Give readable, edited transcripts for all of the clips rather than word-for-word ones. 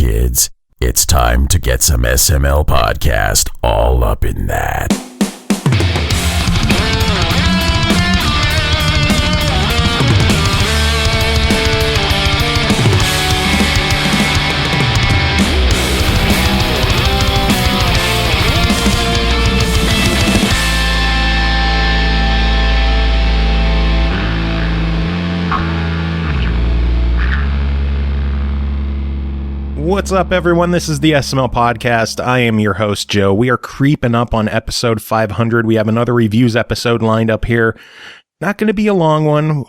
kids. It's time to get some SML podcast all up in that. What's up, everyone? This is the SML podcast. I am your host, Joe. We are creeping up on episode 500. We have another reviews episode lined up here. Not going to be a long one.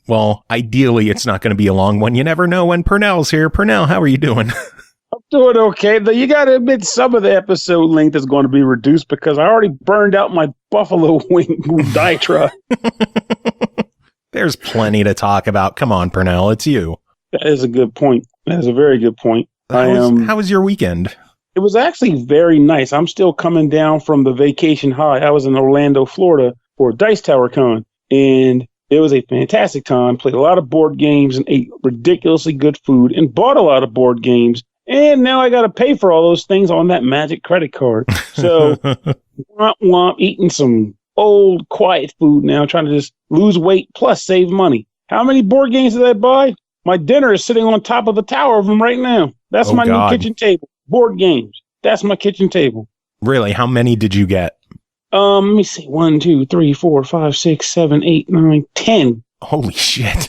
Well, ideally, it's not going to be a long one. You never know when Pernell's here. Pernell, how are you doing? I'm doing okay. Though you got to admit, some of the episode length is going to be reduced because I already burned out my buffalo wing Dytra. There's plenty to talk about. Come on, Pernell. It's you. That is a good point. That is a very good point. How was your weekend? It was actually very nice. I'm still coming down from the vacation high. I was in Orlando, Florida for Dice Tower Con, and it was a fantastic time. Played a lot of board games and ate ridiculously good food and bought a lot of board games. And now I got to pay for all those things on that magic credit card. So womp, eating some old quiet food now, trying to just lose weight plus save money. How many board games did I buy? My dinner is sitting on top of the tower of them right now. That's my new kitchen table. Board games. That's my kitchen table. Really? How many did you get? Let me see. 1, 2, 3, 4, 5, 6, 7, 8, 9, 10. Holy shit.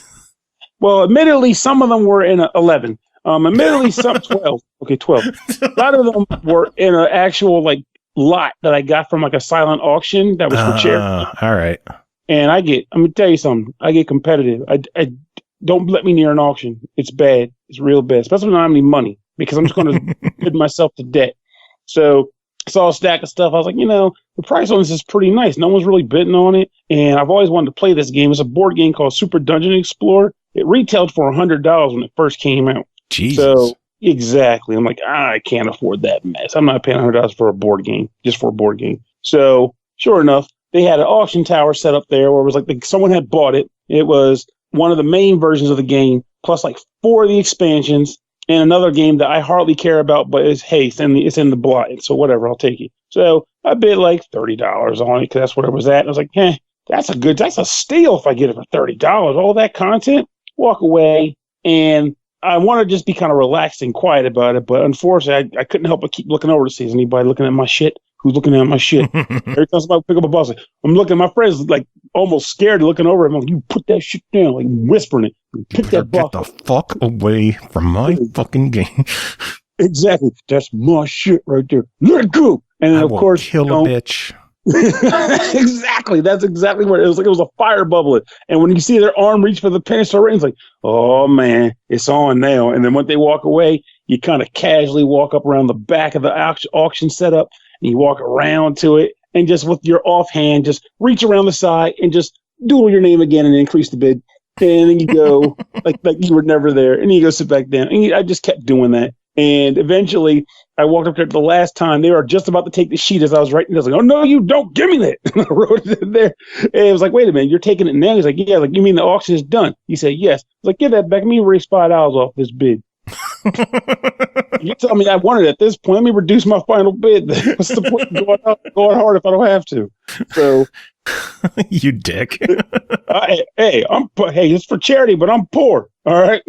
Well, admittedly, some of them were in 11. Admittedly, some 12. Okay, 12. A lot of them were in an actual lot that I got from a silent auction that was for charity. All right. And let me tell you something. I get competitive. I don't let me near an auction. It's bad. It's real bad, especially when I don't have any money, because I'm just going to bid myself to debt. So I saw a stack of stuff. I was like, the price on this is pretty nice. No one's really bidding on it. And I've always wanted to play this game. It's a board game called Super Dungeon Explorer. It retailed for $100 when it first came out. Jesus. So exactly. I'm like, I can't afford that mess. I'm not paying $100 for a board game, just for a board game. So sure enough, they had an auction tower set up there where it was someone had bought it. It was one of the main versions of the game, plus 4 of the expansions, and another game that I hardly care about, but it's in the blind, so whatever, I'll take it. So I bid $30 on it, because that's what it was at. And I was like, that's a steal if I get it for $30. All that content, walk away, and I want to just be kind of relaxed and quiet about it, but unfortunately, I couldn't help but keep looking over to see, is anybody looking at my shit? Who's looking at my shit? Every time somebody pick up a bus, I'm looking. My friend's almost scared, looking over. I'm like, "You put that shit down!" Whispering it. Pick that box. Get the fuck away from my fucking game. Exactly. That's my shit right there. Let it go. And then, of course, kill a bitch. Exactly. That's exactly what it was. It was a fire bubble. And when you see their arm reach for the pen and start writing, it's like, oh man, it's on now. And then when they walk away, you kind of casually walk up around the back of the auction setup. And you walk around to it and just with your offhand, just reach around the side and just doodle your name again and increase the bid. And then you go like you were never there. And you go sit back down. And I just kept doing that. And eventually I walked up there the last time. They were just about to take the sheet as I was writing. I was like, oh, no, you don't. Give me that. And I wrote it in there. And it was like, wait a minute. You're taking it now? He's like, yeah. You mean the auction is done? He said, yes. I was like, give that back. Let me erase $5 off this bid. You tell me I want it at this point. Let me reduce my final bid. What's the point of going hard if I don't have to? So, you dick. Hey, it's for charity, but I'm poor. All right.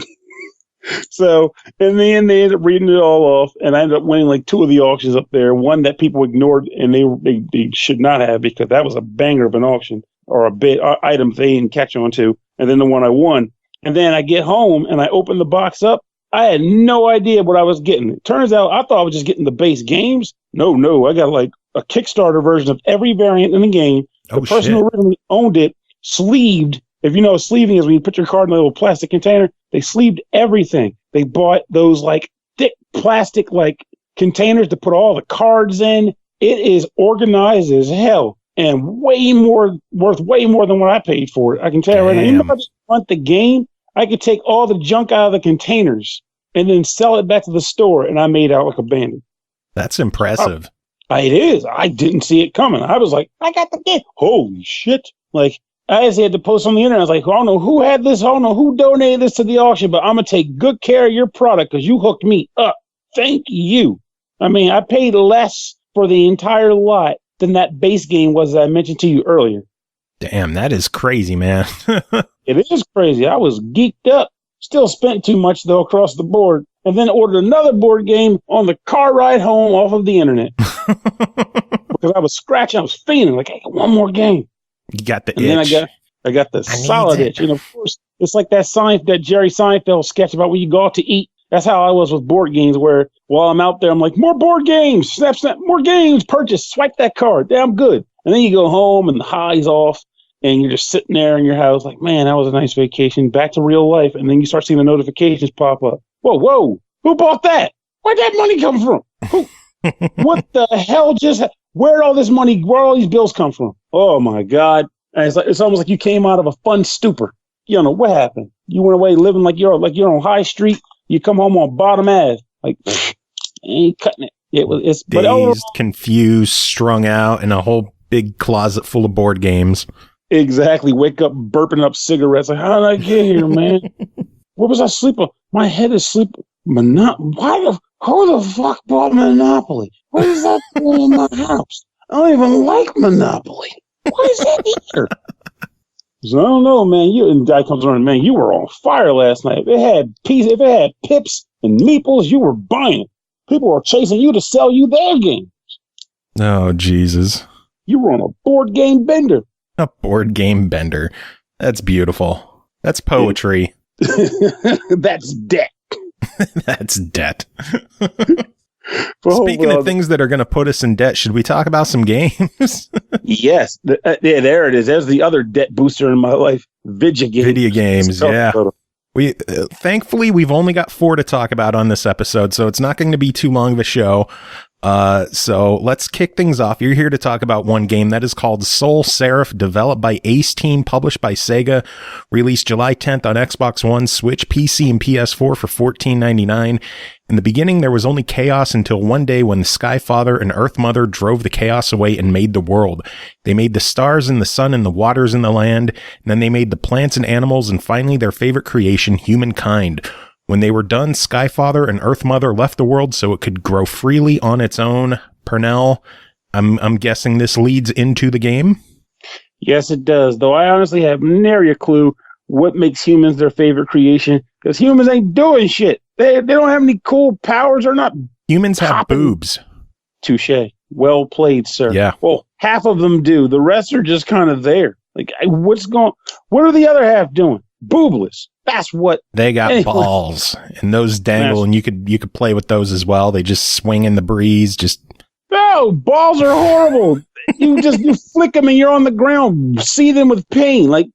So in the end, they ended up reading it all off, and I ended up winning 2 of the auctions up there. One that people ignored, and they should not have, because that was a banger of an auction or a bid item they didn't catch on to. And then the one I won, and then I get home and I open the box up. I had no idea what I was getting. It turns out I thought I was just getting the base games. No, I got a Kickstarter version of every variant in the game. The person who originally owned it sleeved. If you know what sleeving is, when you put your card in a little plastic container, they sleeved everything. They bought those thick plastic containers to put all the cards in. It is organized as hell and worth way more than what I paid for it. I can tell you right now. Even if I just want the game, I could take all the junk out of the containers and then sell it back to the store, and I made out like a bandit. That's impressive. It is. I didn't see it coming. I was like, I got the game. Holy shit. I just had to post on the internet. I was like, I don't know who had this. I don't know who donated this to the auction, but I'm going to take good care of your product because you hooked me up. Thank you. I mean, I paid less for the entire lot than that base game was that I mentioned to you earlier. Damn, that is crazy, man. It is crazy. I was geeked up. Still spent too much, though, across the board. And then ordered another board game on the car ride home off of the internet. Because I was scratching. I was fiending. Like, hey, one more game. You got the and itch. Then I got the solid itch. And, of course, it's like that Jerry Seinfeld sketch about when you go out to eat. That's how I was with board games, where while I'm out there, I'm like, more board games. Snap, snap, more games. Purchase. Swipe that card. Yeah, I'm good. And then you go home and the high's off. And you're just sitting there in your house like, man, that was a nice vacation. Back to real life. And then you start seeing the notifications pop up. Whoa. Who bought that? Where'd that money come from? What the hell where'd all this money, where'd all these bills come from? Oh, my God. And it's almost like you came out of a fun stupor. You don't know what happened. You went away living like you're on High Street. You come home on Bottom Ave. Like, ain't cutting it. It's dazed, confused, strung out in a whole big closet full of board games. Exactly. Wake up burping up cigarettes. Like, how did I get here, man? What was I sleeping? My head is sleeping. Who the fuck bought Monopoly? What is that doing in my house? I don't even like Monopoly. What is that here? So I don't know, man. And guy comes around, man, you were on fire last night. If it had pips and meeples, you were buying. People were chasing you to sell you their games. Oh, Jesus. You were on a board game bender. A board game bender. That's beautiful. That's poetry. That's debt. That's debt. Speaking of things that are going to put us in debt, should we talk about some games? Yes. Yeah, there it is. There's the other debt booster in my life. Video games. Yeah. We thankfully, we've only got 4 to talk about on this episode, so it's not going to be too long of a show. So let's kick things off. You're here to talk about one game that is called SolSeraph, developed by ACE Team, published by Sega, released July 10th on Xbox One, Switch, PC, and PS4 for $14.99. In the beginning, there was only chaos until one day when the Sky Father and Earth Mother drove the chaos away and made the world. They made the stars and the sun and the waters and the land, and then they made the plants and animals, and finally their favorite creation, humankind. When they were done, Skyfather and Earth Mother left the world so it could grow freely on its own. Pernell, I'm guessing this leads into the game? Yes, it does, though I honestly have nary a clue what makes humans their favorite creation, because humans ain't doing shit. They don't have any cool powers or not. Humans have boobs. Touche. Well played, sir. Yeah. Well, half of them do. The rest are just kind of there. Like, what are the other half doing? Boobless. That's what they got. Balls, and those dangle, and you could play with those as well. They just swing in the breeze. No, balls are horrible. you flick them and you're on the ground, seething with pain. Like,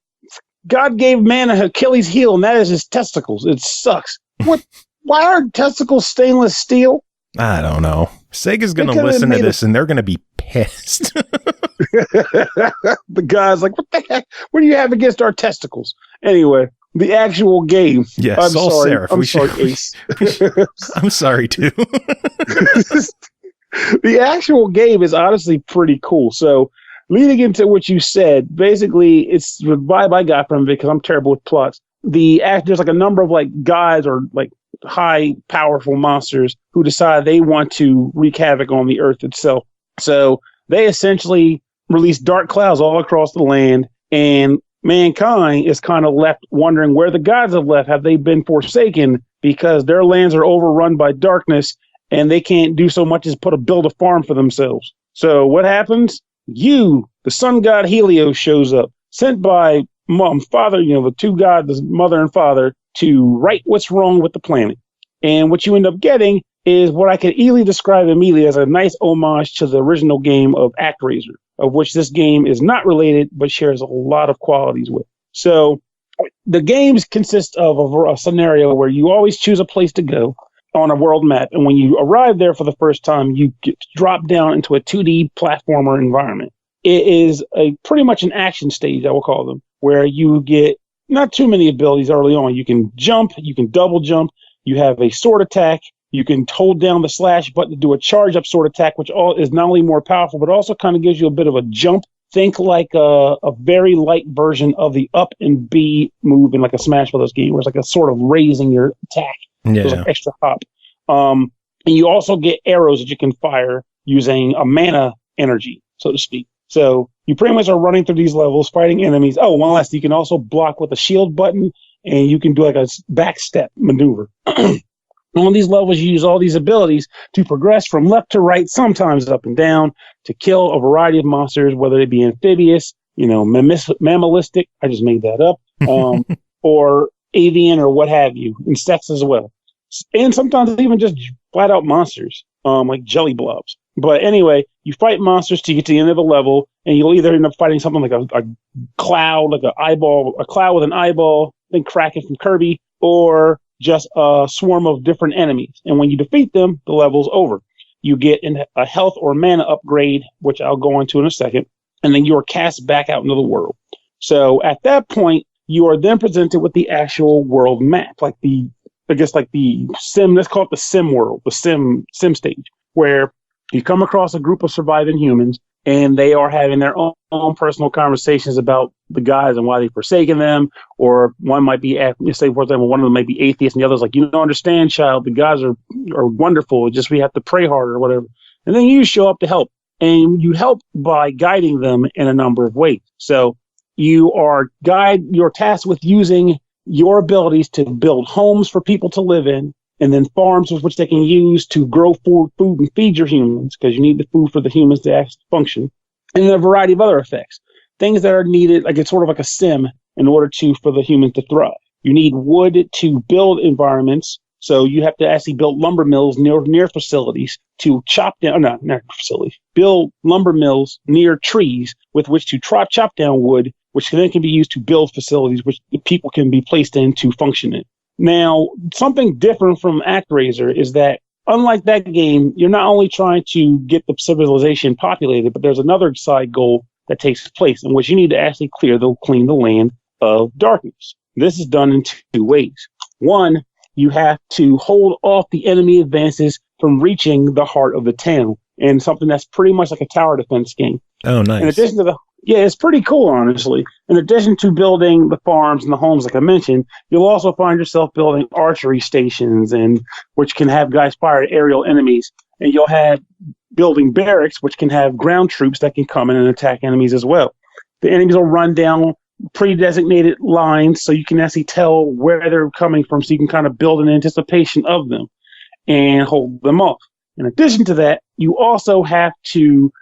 God gave man an Achilles heel, and that is his testicles. It sucks. What? Why aren't testicles stainless steel? I don't know. Sega's going to listen to this, and they're going to be pissed. The guy's like, what the heck? What do you have against our testicles? Anyway, the actual game. Yeah, I'm sorry, Ace. I'm sorry, too. The actual game is honestly pretty cool. So, leading into what you said, basically, it's the vibe I got from it, because I'm terrible with plots. There's like a number of like guys or like high powerful monsters who decide they want to wreak havoc on the earth itself. So they essentially release dark clouds all across the land, and mankind is kind of left wondering where the gods have left. Have they been forsaken because their lands are overrun by darkness and they can't do so much as build a farm for themselves? So what happens? The sun god Helios shows up, sent by father, the two gods, the mother and father, to right what's wrong with the planet. And what you end up getting is what I can easily describe immediately as a nice homage to the original game of ActRaiser, of which this game is not related, but shares a lot of qualities with. So the games consist of a scenario where you always choose a place to go on a world map. And when you arrive there for the first time, you get dropped down into a 2D platformer environment. It is pretty much an action stage, I will call them, where you get not too many abilities early on. You can jump, you can double jump, you have a sword attack, you can hold down the slash button to do a charge up sword attack, which is not only more powerful, but also kind of gives you a bit of a jump think like a very light version of the up and B move in like a Smash Brothers game, where it's like a sort of raising your attack. Yeah. There's like extra hop. And you also get arrows that you can fire using a mana energy, so to speak. So you pretty much are running through these levels, fighting enemies. Oh, one last, you can also block with a shield button, and you can do like a backstep maneuver. On these levels, you use all these abilities to progress from left to right, sometimes up and down, to kill a variety of monsters, whether they be amphibious, mammalistic, I just made that up, or avian or what have you, insects as well. And sometimes even just flat out monsters, like jelly blobs. But anyway, you fight monsters to get to the end of a level, and you'll either end up fighting something like a cloud, like a cloud with an eyeball, then Kraken from Kirby, or just a swarm of different enemies. And when you defeat them, the level's over. You get a health or mana upgrade, which I'll go into in a second, and then you are cast back out into the world. So at that point, you are then presented with the actual world map, like the sim, let's call it the sim world, the sim stage, where you come across a group of surviving humans, and they are having their own personal conversations about the guys and why they've forsaken them. Or one might be, say, for example, one of them might be atheist, and the other's like, you don't understand, child. The guys are wonderful. It's just we have to pray harder or whatever. And then you show up to help. And you help by guiding them in a number of ways. So you're tasked with using your abilities to build homes for people to live in, and then farms with which they can use to grow food and feed your humans, because you need the food for the humans to actually function, and then a variety of other effects. Things that are needed, like it's sort of like a sim, in order for the humans to thrive. You need wood to build environments, so you have to actually build lumber mills near facilities to build lumber mills near trees with which to chop down wood, which then can be used to build facilities which the people can be placed in to function in. Now, something different from ActRaiser is that, unlike that game, you're not only trying to get the civilization populated, but there's another side goal that takes place in which you need to actually clean the land of darkness. This is done in two ways. One, you have to hold off the enemy advances from reaching the heart of the town, and something that's pretty much like a tower defense game. Oh, nice. In addition to it's pretty cool, honestly. In addition to building the farms and the homes, like I mentioned, you'll also find yourself building archery stations, and which can have guys fire at aerial enemies. And you'll have building barracks, which can have ground troops that can come in and attack enemies as well. The enemies will run down pre-designated lines, so you can actually tell where they're coming from, so you can kind of build an anticipation of them and hold them off. In addition to that, you also have to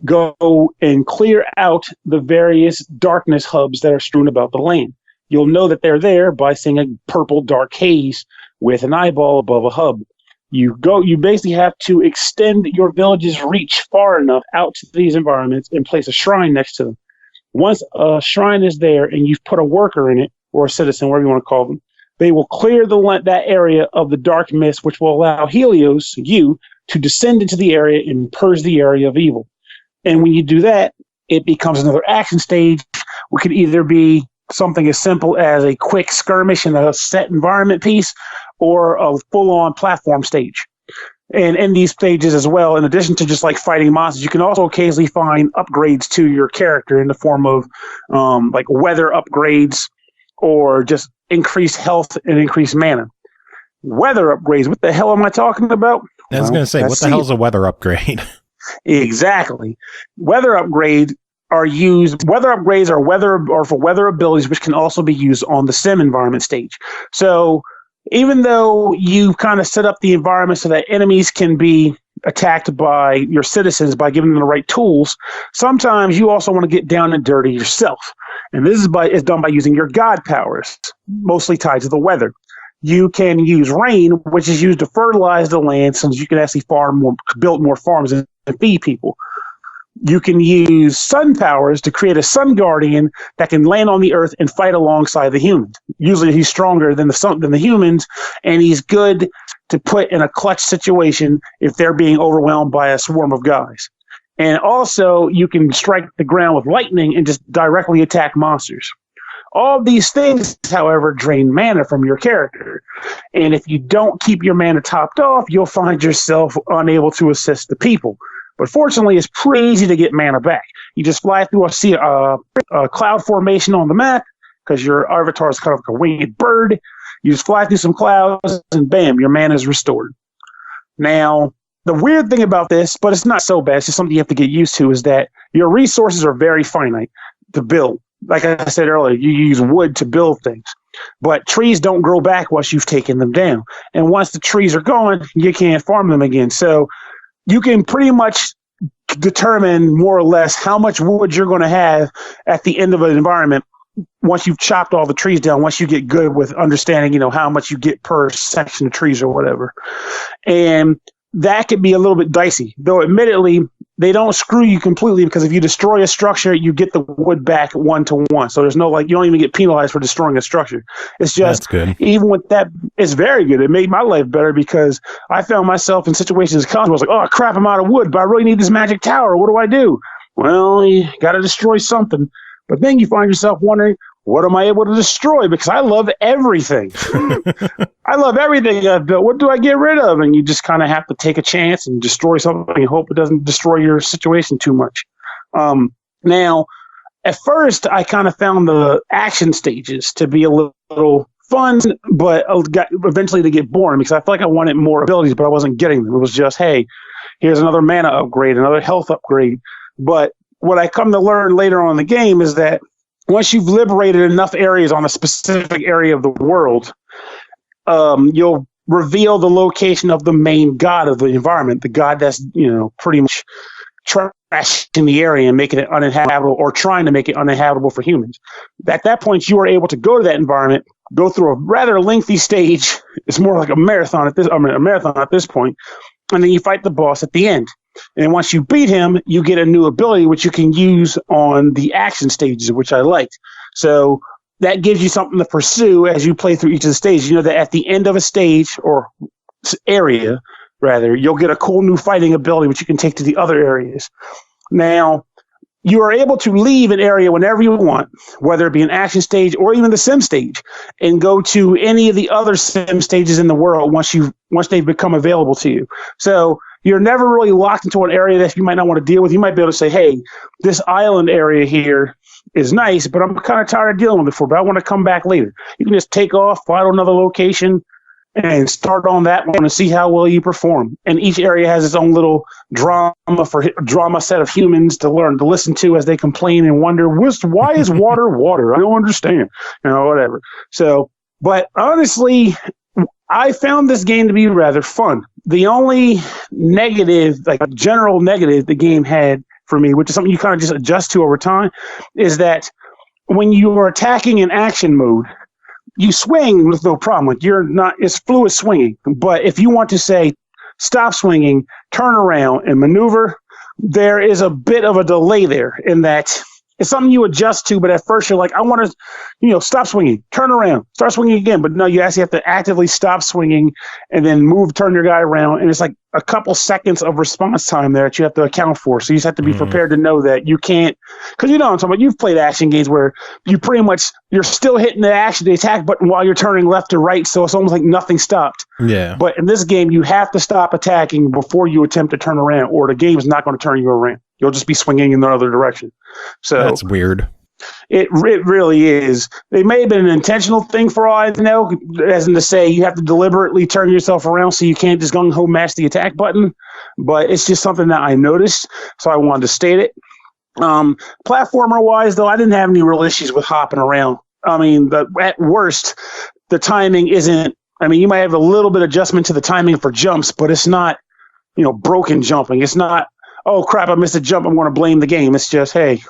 go and clear out the various darkness hubs that are strewn about the land. You'll know that they're there by seeing a purple dark haze with an eyeball above a hub. You basically have to extend your village's reach far enough out to these environments and place a shrine next to them. Once a shrine is there and you've put a worker in it, or a citizen, whatever you want to call them, they will clear that area of the dark mist, which will allow Helios, you, to descend into the area and purge the area of evil. And when you do that, it becomes another action stage, which could either be something as simple as a quick skirmish in a set environment piece, or a full-on platform stage. And in these stages as well, in addition to just like fighting monsters, you can also occasionally find upgrades to your character in the form of like weather upgrades, or just increased health and increased mana. Weather upgrades, what the hell am I talking about? I was going to say, what the hell is a weather upgrade? Exactly. Weather upgrades are for weather abilities, which can also be used on the sim environment stage. So even though you kind of set up the environment so that enemies can be attacked by your citizens by giving them the right tools, sometimes you also want to get down and dirty yourself. And this is done by using your god powers, mostly tied to the weather. You can use rain, which is used to fertilize the land so that you can actually build more farms and feed people. You can use sun powers to create a sun guardian that can land on the earth and fight alongside the humans. Usually he's stronger than the humans, and he's good to put in a clutch situation if they're being overwhelmed by a swarm of guys. And also, you can strike the ground with lightning and just directly attack monsters. All of these things, however, drain mana from your character. And if you don't keep your mana topped off, you'll find yourself unable to assist the people. But fortunately, it's pretty easy to get mana back. You just fly through a cloud formation on the map because your avatar is kind of like a winged bird. You just fly through some clouds and bam, your mana is restored. Now, the weird thing about this, but it's not so bad, it's just something you have to get used to, is that your resources are very finite to build. Like I said earlier, you use wood to build things. But trees don't grow back once you've taken them down. And once the trees are gone, you can't farm them again. So you can pretty much determine more or less how much wood you're going to have at the end of an environment once you've chopped all the trees down, once you get good with understanding, how much you get per section of trees or whatever. And that could be a little bit dicey, though admittedly, they don't screw you completely, because if you destroy a structure, you get the wood back 1-to-1. So there's no, you don't even get penalized for destroying a structure. It's just, that's good. Even with that, it's very good. It made my life better because I found myself in situations in college where I was like, oh crap, I'm out of wood, but I really need this magic tower. What do I do? Well, you got to destroy something. But then you find yourself wondering, what am I able to destroy? Because I love everything. I love everything I've built. What do I get rid of? And you just kind of have to take a chance and destroy something and hope it doesn't destroy your situation too much. Now, at first, I kind of found the action stages to be a little fun, but eventually to get boring because I felt like I wanted more abilities, but I wasn't getting them. It was just, hey, here's another mana upgrade, another health upgrade. But what I come to learn later on in the game is that once you've liberated enough areas on a specific area of the world, you'll reveal the location of the main god of the environment, the god that's, pretty much trashing the area and making it uninhabitable or trying to make it uninhabitable for humans. At that point, you are able to go to that environment, go through a rather lengthy stage. It's more like a marathon at this point. And then you fight the boss at the end. And once you beat him, you get a new ability, which you can use on the action stages, which I liked. So that gives you something to pursue as you play through each of the stages. You know that at the end of a stage or area, rather, you'll get a cool new fighting ability, which you can take to the other areas. Now, you are able to leave an area whenever you want, whether it be an action stage or even the sim stage, and go to any of the other sim stages in the world once they've become available to you. So you're never really locked into an area that you might not want to deal with. You might be able to say, hey, this island area here is nice, but I'm kind of tired of dealing with it but I want to come back later. You can just take off, fly to another location, and start on that one and see how well you perform. And each area has its own little drama set of humans to listen to as they complain and wonder, why is water water? I don't understand. Whatever. So, but honestly, I found this game to be rather fun. The only negative, general negative the game had for me, which is something you kind of just adjust to over time, is that when you are attacking in action mode, you swing with no problem. It's fluid swinging. But if you want to say, stop swinging, turn around, and maneuver, there is a bit of a delay there in that it's something you adjust to, but at first you're like, I want to, stop swinging, turn around, start swinging again. But no, you actually have to actively stop swinging and then turn your guy around. And it's like a couple seconds of response time there that you have to account for. So you just have to be prepared to know that you can't, because I'm talking about, you've played action games where you you're still hitting the attack button while you're turning left to right. So it's almost like nothing stopped. Yeah. But in this game, you have to stop attacking before you attempt to turn around, or the game is not going to turn you around. You'll just be swinging in the other direction. So that's weird. It really is. It may have been an intentional thing for all I know, as in to say you have to deliberately turn yourself around so you can't just gung-ho mash the attack button. But it's just something that I noticed, so I wanted to state it. Platformer-wise, though, I didn't have any real issues with hopping around. I mean, at worst, the timing isn't... I mean, you might have a little bit of adjustment to the timing for jumps, but it's not, broken jumping. It's not, oh, crap, I missed a jump, I'm going to blame the game. It's just, hey,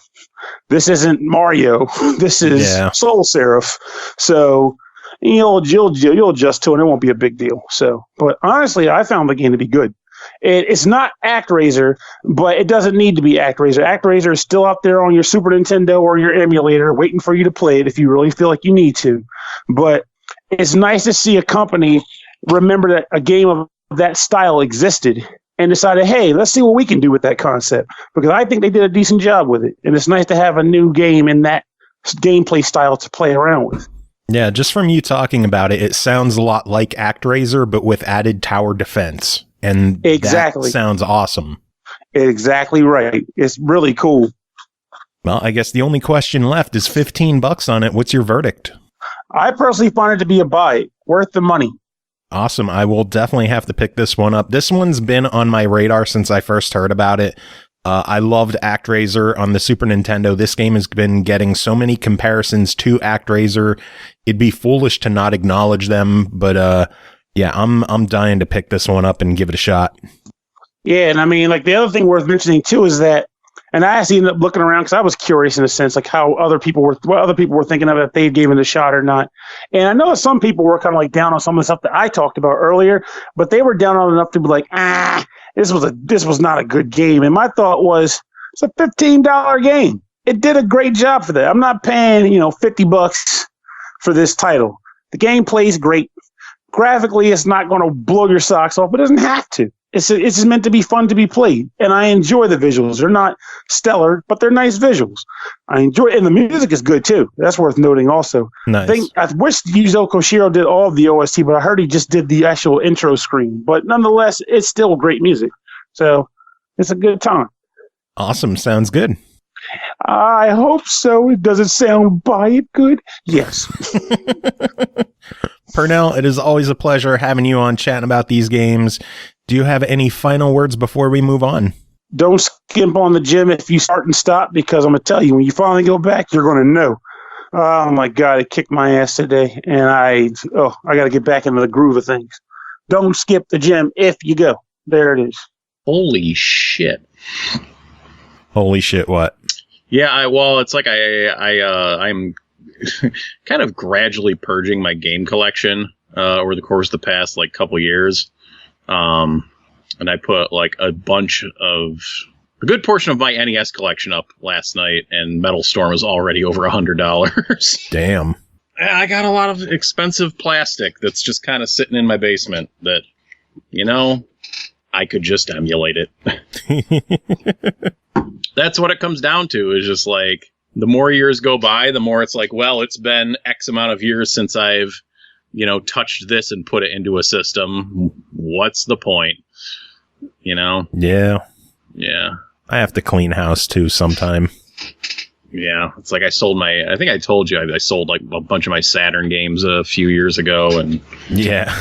this isn't Mario. This is SolSeraph. So you'll adjust to it. It won't be a big deal. So, but honestly, I found the game to be good. It's not ActRaiser, but it doesn't need to be ActRaiser. ActRaiser is still out there on your Super Nintendo or your emulator waiting for you to play it if you really feel like you need to. But it's nice to see a company remember that a game of that style existed and decided, hey, let's see what we can do with that concept. Because I think they did a decent job with it. And it's nice to have a new game in that gameplay style to play around with. Yeah, just from you talking about it, it sounds a lot like ActRaiser, but with added tower defense. And exactly. That sounds awesome. Exactly right. It's really cool. Well, I guess the only question left is $15 on it. What's your verdict? I personally find it to be a buy. Worth the money. Awesome. I will definitely have to pick this one up. This one's been on my radar since I first heard about it. I loved ActRaiser on the Super Nintendo. This game has been getting so many comparisons to ActRaiser. It'd be foolish to not acknowledge them, but yeah, I'm dying to pick this one up and give it a shot. Yeah, and I mean, like, the other thing worth mentioning too is that, and I actually ended up looking around because I was curious in a sense, like what other people were thinking of it, if they gave it a shot or not. And I know some people were kind of like down on some of the stuff that I talked about earlier, but they were down on enough to be like, this was not a good game. And my thought was, it's a $15 game. It did a great job for that. I'm not paying, $50 for this title. The game plays great. Graphically, it's not going to blow your socks off, but it doesn't have to. It's just meant to be fun to be played, and I enjoy the visuals. They're not stellar, but they're nice visuals. I enjoy it, and the music is good too. That's worth noting also. Nice. I wish Yuzo Koshiro did all of the OST, but I heard he just did the actual intro screen. But nonetheless, it's still great music. So it's a good time. Awesome. Sounds good. I hope so. Does it sound buy it good? Yes. Pernell, it is always a pleasure having you on chatting about these games. Do you have any final words before we move on? Don't skimp on the gym if you start and stop, because I'm going to tell you, when you finally go back, you're going to know. Oh, my God, it kicked my ass today, and I got to get back into the groove of things. Don't skip the gym if you go. There it is. Holy shit. Holy shit, what? Yeah, it's like I'm kind of gradually purging my game collection over the course of the past couple years. And I put a good portion of my NES collection up last night, and Metal Storm was already over $100. Damn. I got a lot of expensive plastic that's just kind of sitting in my basement that, I could just emulate it. That's what it comes down to, is just the more years go by, the more it's it's been X amount of years since I've touched this and put it into a system. What's the point? Yeah. Yeah. I have to clean house too sometime. Yeah. It's I sold I think I told you I sold a bunch of my Saturn games a few years ago, and yeah.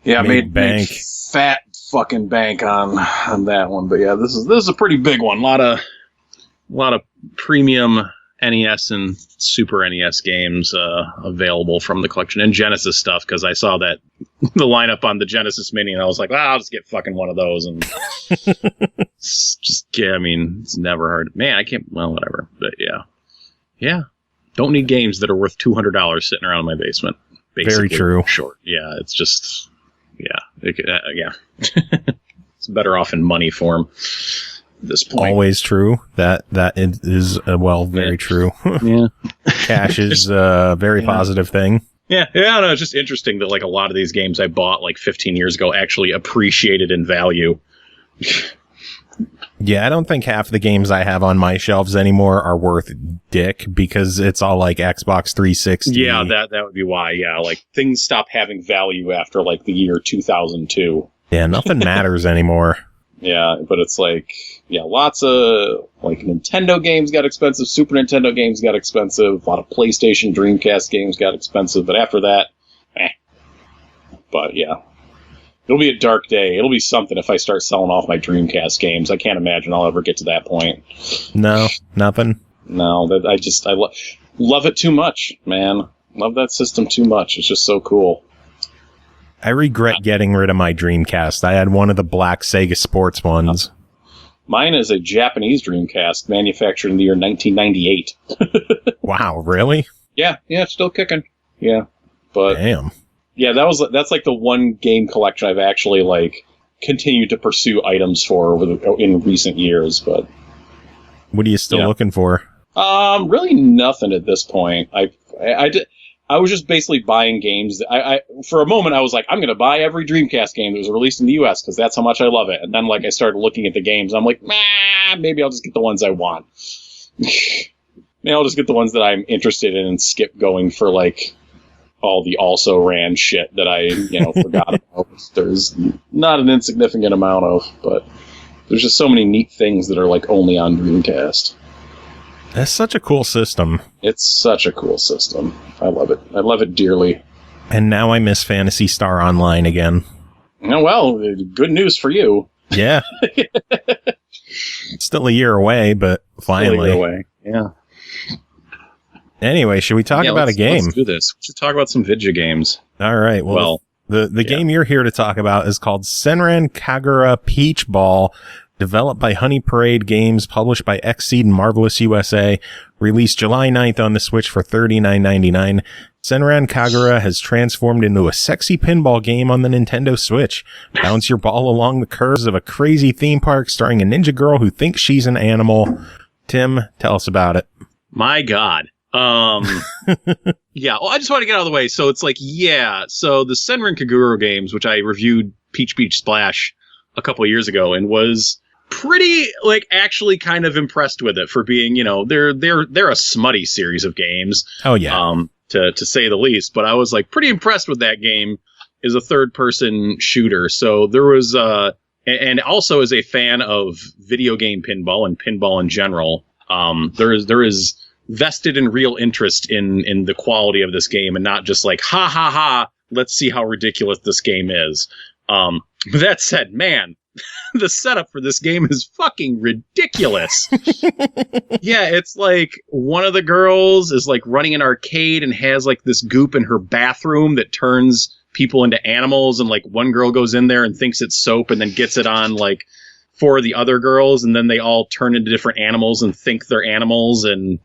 Yeah, I made bank. Fat fucking bank on that one. But yeah, this is a pretty big one. A lot of premium NES and Super NES games available from the collection, and Genesis stuff, because I saw that the lineup on the Genesis Mini, and I was like, I'll just get fucking one of those. And it's never hard. Man, I can't. Well, whatever. But yeah. Don't need games that are worth $200 sitting around in my basement. Very true. Short. Yeah, it's just yeah. It's better off in money form. This point. Always true. That is very true. Yeah. Cash is a very positive thing. Yeah, no, it's just interesting that a lot of these games I bought 15 years ago actually appreciated in value. Yeah, I don't think half the games I have on my shelves anymore are worth dick, because it's all Xbox 360. Yeah, that would be why. Yeah, things stop having value after the year 2002. Yeah, nothing matters anymore. Yeah, but it's lots of Nintendo games got expensive, Super Nintendo games got expensive, a lot of PlayStation, Dreamcast games got expensive, but after that, But yeah, it'll be a dark day. It'll be something if I start selling off my Dreamcast games. I can't imagine I'll ever get to that point. No, nothing. No, I love it too much, man. Love that system too much. It's just so cool. I regret getting rid of my Dreamcast. I had one of the black Sega Sports ones. Mine is a Japanese Dreamcast manufactured in the year 1998. Wow, really? Yeah, it's still kicking. Yeah, but damn. Yeah, that's the one game collection I've actually continued to pursue items for in recent years. But what are you still looking for? Really nothing at this point. I was just basically buying games. I for a moment I was like, I'm going to buy every Dreamcast game that was released in the U.S. because that's how much I love it. And then I started looking at the games. I'm like, maybe I'll just get the ones I want. Maybe I'll just get the ones that I'm interested in and skip going for all the also ran shit that I forgot about. There's not an insignificant amount of, but There's just so many neat things that are like only on Dreamcast. That's such a cool system. It's such a cool system. I love it. I love it dearly. And now I miss Phantasy Star Online again. Oh, well, good news for you. Yeah. Still a year away, but finally. Still a year away. Yeah. Anyway, should we talk about a game? Let's do this. We should talk about some video games. All right. Well, the game you're here to talk about is called Senran Kagura Peach Ball, developed by Honey Parade Games, published by XSEED and Marvelous USA, released July 9th on the Switch for $39.99. Senran Kagura has transformed into a sexy pinball game on the Nintendo Switch. Bounce your ball along the curves of a crazy theme park starring a ninja girl who thinks she's an animal. Tim, tell us about it. My God. Yeah, well, I just want to get out of the way. So it's like, so the Senran Kagura games, which I reviewed Peach Beach Splash a couple of years ago and was pretty, like, actually kind of impressed with it for being, they're a smutty series of games. Oh, yeah. To say the least. But I was, like, pretty impressed with that game as a third-person shooter. So there was, and also as a fan of video game pinball and pinball in general, there is vested in real interest in the quality of this game and not just like, ha ha ha, let's see how ridiculous this game is. But that said, man, the setup for this game is fucking ridiculous. Yeah, it's like one of the girls is like running an arcade and has like this goop in her bathroom that turns people into animals, and like one girl goes in there and thinks it's soap and then gets it on like four of the other girls, and then they all turn into different animals and think they're animals. And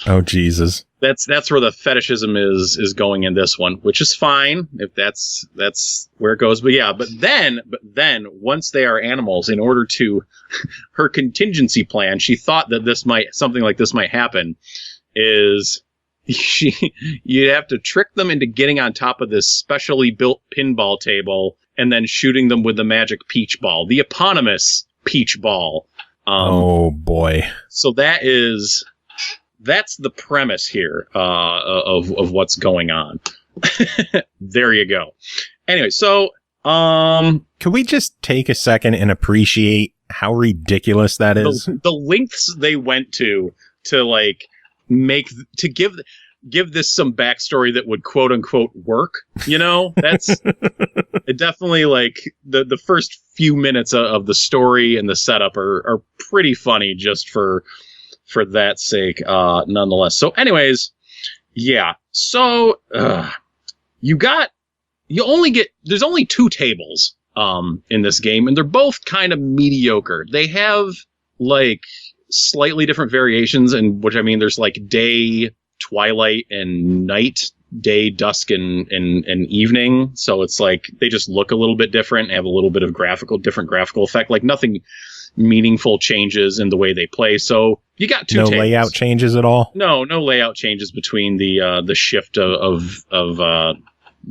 oh Jesus, that's where the fetishism is going in this one, which is fine if that's where it goes. But then once they are animals, in order to her contingency plan, she thought that something like this might happen, is you'd have to trick them into getting on top of this specially built pinball table and then shooting them with the magic peach ball, the eponymous peach ball. Oh boy. So that's the premise here, of what's going on. There you go. Anyway, so, can we just take a second and appreciate how ridiculous that is? The lengths they went to like give this some backstory that would quote unquote work, that's it. Definitely, like the first few minutes of the story and the setup are pretty funny just for that sake, nonetheless. So anyways, so there's only two tables in this game, and they're both kind of mediocre. They have like slightly different variations, and which I mean there's like day, twilight, and night, day, dusk, and evening. So it's like they just look a little bit different, have a little bit of different graphical effect, like nothing meaningful changes in the way they play. So you got two tables. No layout changes at all? No layout changes between the shift of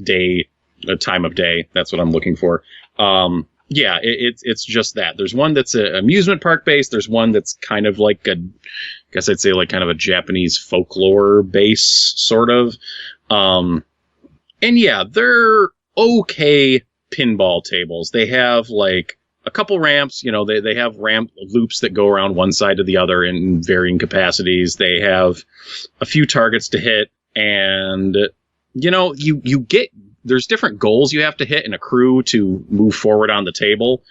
day, time of day. That's what I'm looking for. It's just that. There's one that's an amusement park based. There's one that's kind of like I guess I'd say like kind of a Japanese folklore base, sort of. They're okay pinball tables. They have like a couple ramps, they have ramp loops that go around one side to the other in varying capacities. They have a few targets to hit, and there's different goals you have to hit in a crew to move forward on the table.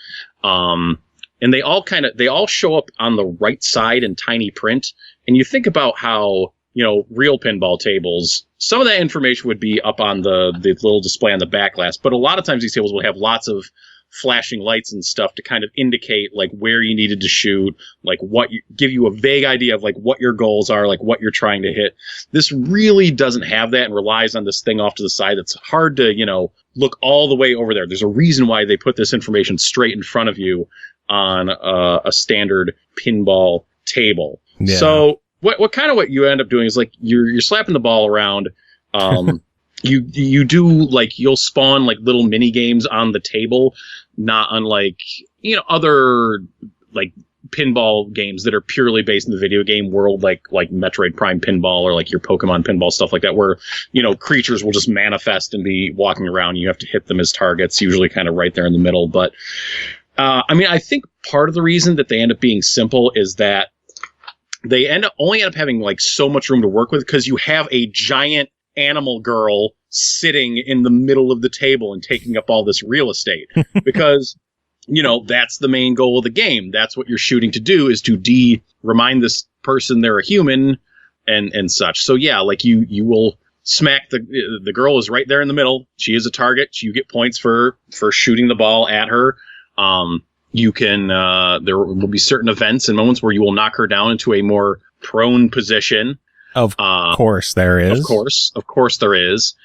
And they all show up on the right side in tiny print. And you think about how, real pinball tables, some of that information would be up on the little display on the back glass, but a lot of times these tables will have lots of flashing lights and stuff to kind of indicate like where you needed to shoot, like give you a vague idea of like what your goals are, like what you're trying to hit. This really doesn't have that and relies on this thing off to the side that's hard to, look all the way over there. There's a reason why they put this information straight in front of you on a standard pinball table. Yeah. So what you end up doing is like you're slapping the ball around. You do like you'll spawn like little mini games on the table, not unlike other like pinball games that are purely based in the video game world, like Metroid Prime Pinball or like your Pokemon Pinball, stuff like that, where creatures will just manifest and be walking around. You have to hit them as targets, usually kind of right there in the middle. But I think part of the reason that they end up being simple is that they only end up having like so much room to work with because you have a giant animal girl sitting in the middle of the table and taking up all this real estate because, that's the main goal of the game. That's what you're shooting to do, is to remind this person they're a human and such. So yeah, like you will smack the girl is right there in the middle. She is a target. You get points for shooting the ball at her. You can, there will be certain events and moments where you will knock her down into a more prone position. Of course there is. Of course there is.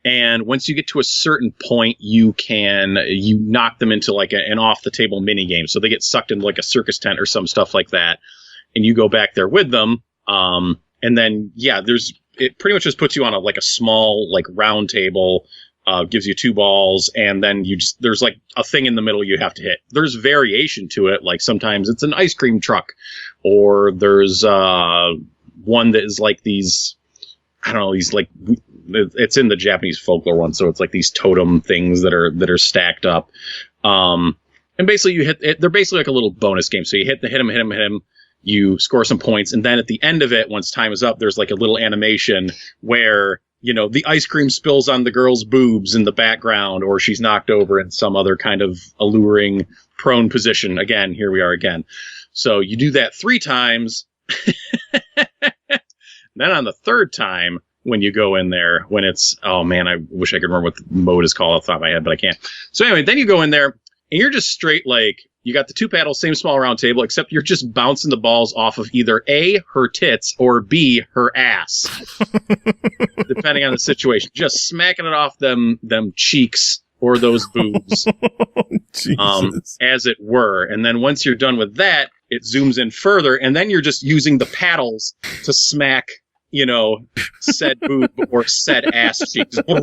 And once you get to a certain point, you knock them into like an off the table mini game. So they get sucked into like a circus tent or some stuff like that. And you go back there with them. And then, yeah, it pretty much just puts you on a small, like round table, gives you 2 balls. And then there's like a thing in the middle you have to hit. There's variation to it. Like sometimes it's an ice cream truck, or there's, one that is like these, I don't know, these like, it's in the Japanese folklore one, so it's like these totem things that are stacked up. And basically you hit it, they're basically like a little bonus game. So you hit him, you score some points, and then at the end of it, once time is up, there's like a little animation where, the ice cream spills on the girl's boobs in the background, or she's knocked over in some other kind of alluring prone position. Again, here we are again. So you do that 3 times. Then on the 3rd time, when you go in there, when it's, oh man, I wish I could remember what the mode is called off the top of my head, but I can't. So anyway, then you go in there and you're just straight, like, you got the 2 paddles, same small round table, except you're just bouncing the balls off of either A, her tits, or B, her ass. Depending on the situation. Just smacking it off them cheeks or those boobs. As it were. And then once you're done with that, it zooms in further, and then you're just using the paddles to smack, said boob or said ass cheeks. And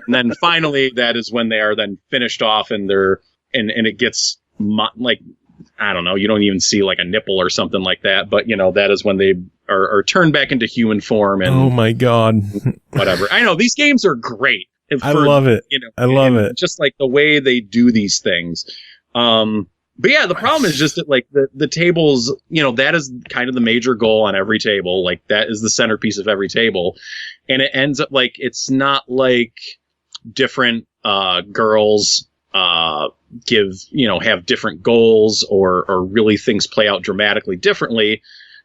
then finally, that is when they are then finished off, and and it gets like, I don't know, you don't even see like a nipple or something like that, but that is when they are turned back into human form. And oh my God. Whatever. I know these games are great. I love it. I love it. Just like the way they do these things. But yeah, the problem is just that like the tables, that is kind of the major goal on every table. Like that is the centerpiece of every table. And it ends up like, it's not like different girls have different goals or really things play out dramatically differently.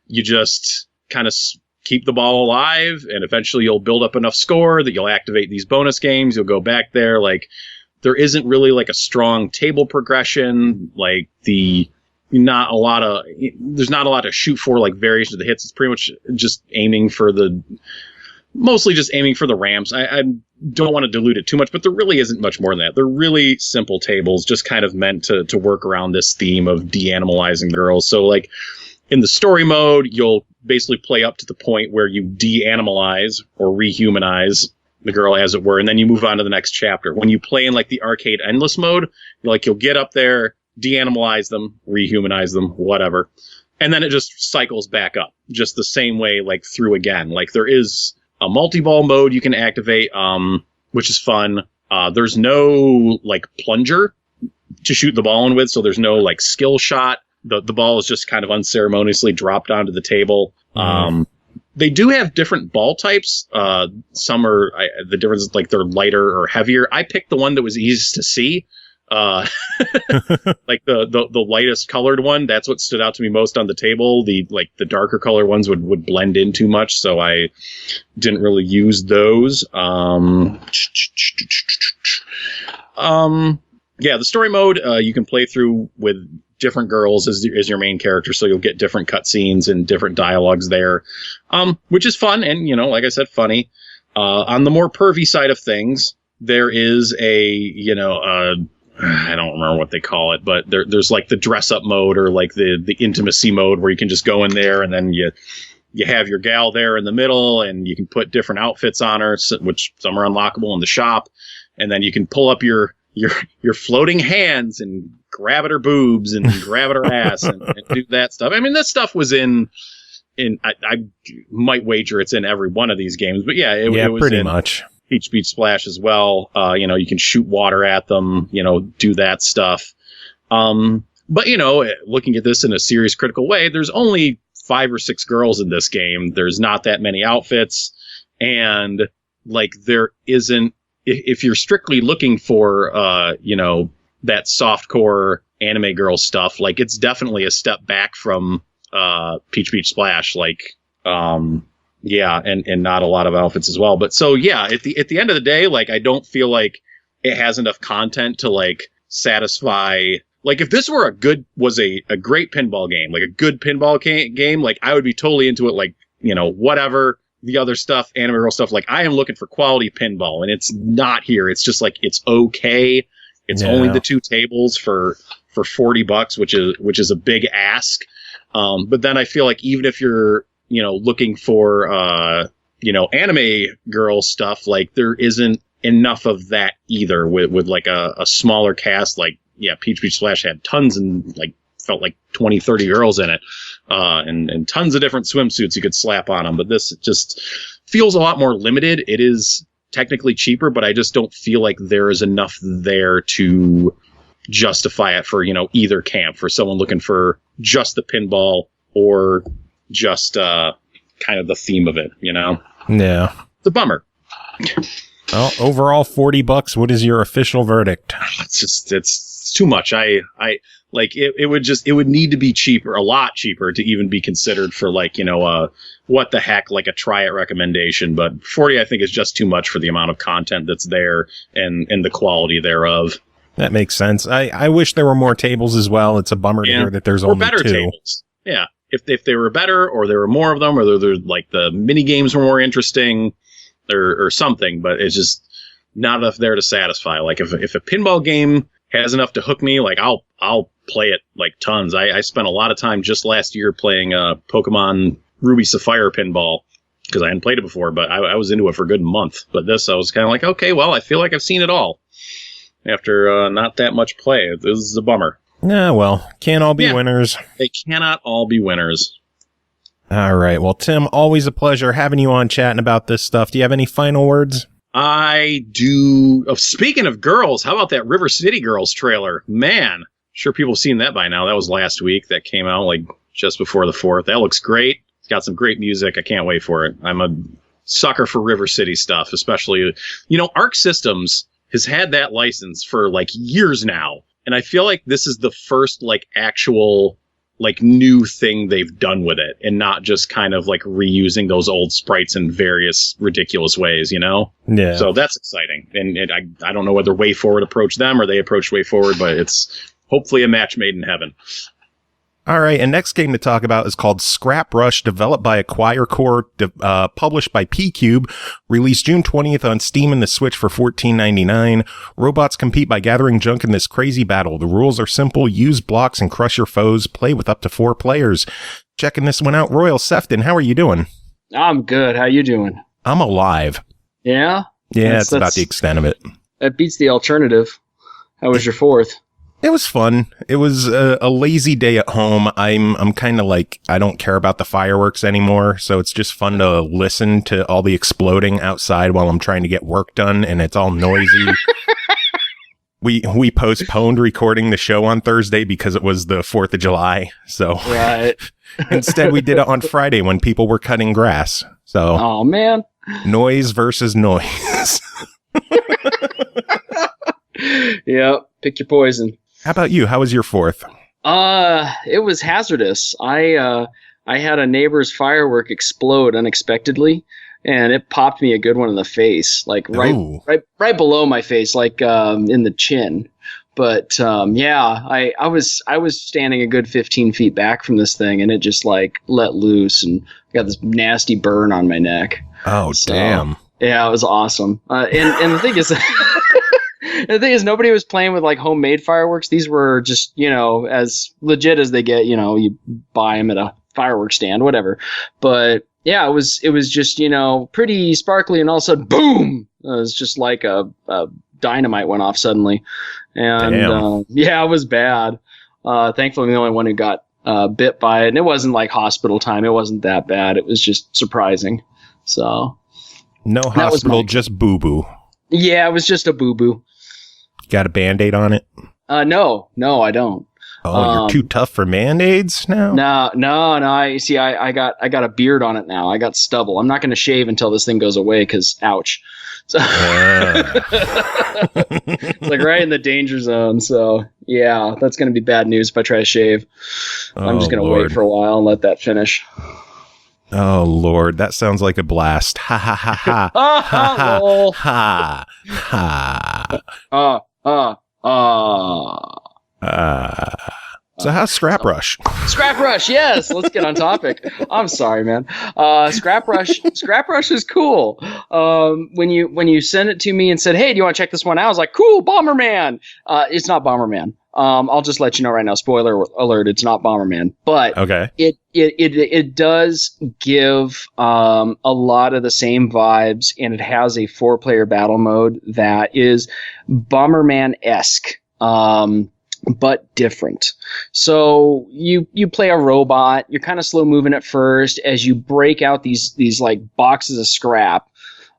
You just kind of keep the ball alive, and eventually you'll build up enough score that you'll activate these bonus games. You'll go back there. Like, there isn't really like a strong table progression. Like there's not a lot to shoot for, like variation of the hits. It's pretty much just mostly just aiming for the ramps. I don't want to dilute it too much, but there really isn't much more than that. They're really simple tables, just kind of meant to work around this theme of de-animalizing girls. So like in the story mode, you'll basically play up to the point where you de-animalize or rehumanize the girl, as it were, and then you move on to the next chapter. When you play in like the arcade endless mode, you'll get up there, de-animalize them, rehumanize them, whatever, and then it just cycles back up, just the same way, like through again. Like there is a multi-ball mode you can activate, which is fun. There's no like plunger to shoot the ball in with, so there's no like skill shot. The ball is just kind of unceremoniously dropped onto the table. They do have different ball types. Some are, the difference is like they're lighter or heavier. I picked the one that was easiest to see. Like the lightest colored one. That's what stood out to me most on the table. The darker color ones would blend in too much, so I didn't really use those. Yeah, the story mode you can play through with different girls as your main character, so you'll get different cutscenes and different dialogues there, which is fun and, like I said, funny. On the more pervy side of things, there is I don't remember what they call it, but there's like the dress up mode or like the intimacy mode where you can just go in there and then you have your gal there in the middle and you can put different outfits on her, which some are unlockable in the shop, and then you can pull up your floating hands and grab at her boobs and grab at her ass and do that stuff. I mean, this stuff was in I might wager it's in every one of these games, but yeah, it was pretty in much Peach Beach Splash as well. You can shoot water at them, do that stuff. But, looking at this in a serious, critical way, there's only 5 or 6 girls in this game. There's not that many outfits. And, there isn't... If you're strictly looking for, that softcore anime girl stuff, it's definitely a step back from Peach Beach Splash. And not a lot of outfits as well. But so, yeah, at the end of the day, I don't feel like it has enough content to, satisfy... if this were a great pinball game, a good pinball game, I would be totally into it, whatever the other stuff, anime girl stuff. I am looking for quality pinball, and it's not here. It's just, it's okay. It's only the 2 tables for $40, which is a big ask. But then I feel like even if you're, looking for, anime girl stuff, there isn't enough of that either with a smaller cast. Peach Beach Splash had tons and felt like 20, 30 girls in it, and tons of different swimsuits you could slap on them. But this just feels a lot more limited. It is technically cheaper, but I just don't feel like there is enough there to justify it for, either camp, for someone looking for just the pinball or just kind of the theme of it, Yeah. It's a bummer. Well, overall $40. What is your official verdict? It's too much. It would need to be cheaper, a lot cheaper, to even be considered for what the heck, a try it recommendation. But 40, I think, is just too much for the amount of content that's there and the quality thereof. That makes sense. I wish there were more tables as well. It's a bummer to hear that there's only better 2 tables. Yeah, if they were better, or there were more of them, or the mini games were more interesting, or something. But it's just not enough there to satisfy. If a pinball game has enough to hook me, I'll play it tons. I spent a lot of time just last year playing Pokemon Ruby Sapphire pinball, because I hadn't played it before, but I was into it for a good month. But this, I was kind of okay, well, I feel like I've seen it all after not that much play. This is a bummer. Yeah, well, can't all be winners. They cannot all be winners. All right. Well, Tim, always a pleasure having you on chatting about this stuff. Do you have any final words? I do. Speaking of girls, how about that River City Girls trailer? Man, sure people have seen that by now. That was last week. That came out just before the 4th. That looks great. It's got some great music. I can't wait for it. I'm a sucker for River City stuff, especially, Arc Systems has had that license for years now. And I feel like this is the first actual new thing they've done with it, and not just kind of reusing those old sprites in various ridiculous ways, Yeah. So that's exciting. And I don't know whether Way Forward approached them or they approached Way Forward, but it's hopefully a match made in heaven. All right, and next game to talk about is called Scrap Rush, developed by ACQUIRE Corp, published by PQube, released June 20th on Steam and the Switch for $14.99. Robots compete by gathering junk in this crazy battle. The rules are simple: use blocks and crush your foes. Play with up to 4 players. Checking this one out, Royal Sefton, how are you doing? I'm good. How you doing? I'm alive. Yeah? Yeah, that's about the extent of it. That beats the alternative. How was your 4th? It was fun. It was a lazy day at home. I'm kind of I don't care about the fireworks anymore, so it's just fun to listen to all the exploding outside while I'm trying to get work done, and it's all noisy. We postponed recording the show on Thursday because it was the 4th of July, so right. Instead we did it on Friday when people were cutting grass. So, oh man, noise versus noise. Yeah, pick your poison. How about you? How was your 4th? It was hazardous. I had a neighbor's firework explode unexpectedly, and it popped me a good one in the face, right below my face, in the chin. But I was standing a good 15 feet back from this thing, and it just let loose, and got this nasty burn on my neck. Oh, so, damn! Yeah, it was awesome. And the thing is. The thing is, nobody was playing with homemade fireworks. These were just, as legit as they get. You buy them at a fireworks stand, whatever. But yeah, it was just, pretty sparkly, and all of a sudden, boom! It was just like a dynamite went off suddenly, and yeah, it was bad. Thankfully, I'm the only one who got bit by it, and it wasn't hospital time. It wasn't that bad. It was just surprising. So no hospital, just boo boo. Yeah, it was just a boo boo. Got a Band-Aid on it? No, I don't. Oh, you're too tough for Band-Aids now? No. I got a beard on it now. I got stubble. I'm not going to shave until this thing goes away because, ouch. So it's like right in the danger zone. So yeah, that's going to be bad news if I try to shave. I'm just going to wait for a while and let that finish. Oh Lord, that sounds like a blast! Ha ha ha ha ha ha ha. So how's Scrap Rush? Scrap Rush, yes. Let's get on topic. I'm sorry, man. Scrap Rush is cool. When you sent it to me and said, "Hey, do you want to check this one out?" I was like, "Cool, Bomberman." It's not Bomberman. I'll just let you know right now. Spoiler alert: it's not Bomberman, but okay. It does give a lot of the same vibes, and it has a 4-player battle mode that is Bomberman-esque. But different. So you play a robot. You're kind of slow moving at first. As you break out these like boxes of scrap,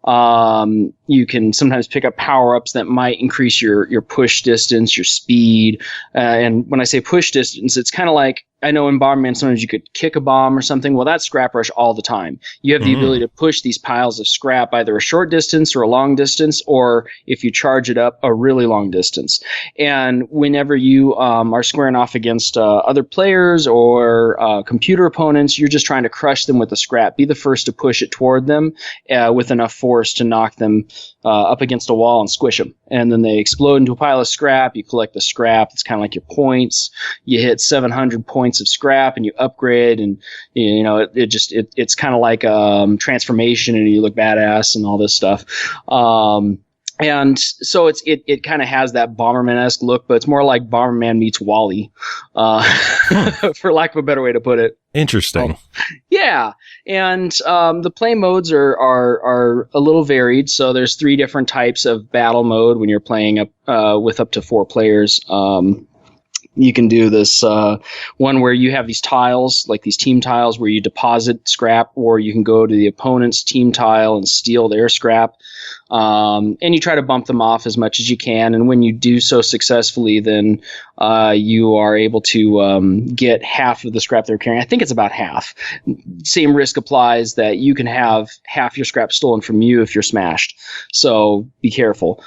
you can sometimes pick up power-ups that might increase your push distance, your speed. And when I say push distance, it's kind of like, I know in Bomberman sometimes you could kick a bomb or something. Well, that's Scrap Rush all the time. You have the ability to push these piles of scrap either a short distance or a long distance, or if you charge it up, a really long distance. And whenever you are squaring off against other players or computer opponents, you're just trying to crush them with the scrap. Be the first to push it toward them with enough force to knock them up against a wall and squish them. And then they explode into a pile of scrap. You collect the scrap. It's kind of like your points. You hit 700 points of scrap and you upgrade, and you know it's kind of like transformation, and you look badass and all this stuff. And so it kind of has that Bomberman-esque look, but it's more like Bomberman meets Wall-E, for lack of a better way to put it. Interesting. Yeah, and the play modes are a little varied. So there's 3 different types of battle mode when you're playing with up to 4 players. You can do this one where you have these tiles, like these team tiles, where you deposit scrap, or you can go to the opponent's team tile and steal their scrap. And you try to bump them off as much as you can. And when you do so successfully, then you are able to get half of the scrap they're carrying. I think it's about half. Same risk applies that you can have half your scrap stolen from you if you're smashed. So be careful.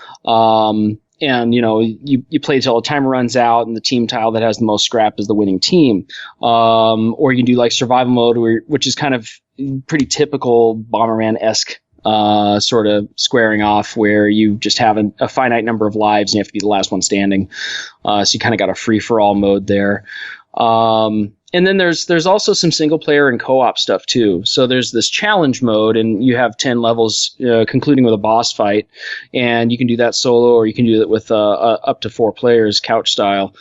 And, you know, you play till the timer runs out, and the team tile that has the most scrap is the winning team. Or you can do like survival mode, which is kind of pretty typical Bomberman-esque sort of squaring off, where you just have a finite number of lives and you have to be the last one standing. So you kind of got a free-for-all mode there. And then there's also some single player and co-op stuff too. So there's this challenge mode, and you have 10 levels, concluding with a boss fight, and you can do that solo, or you can do it with up to 4 players, couch style.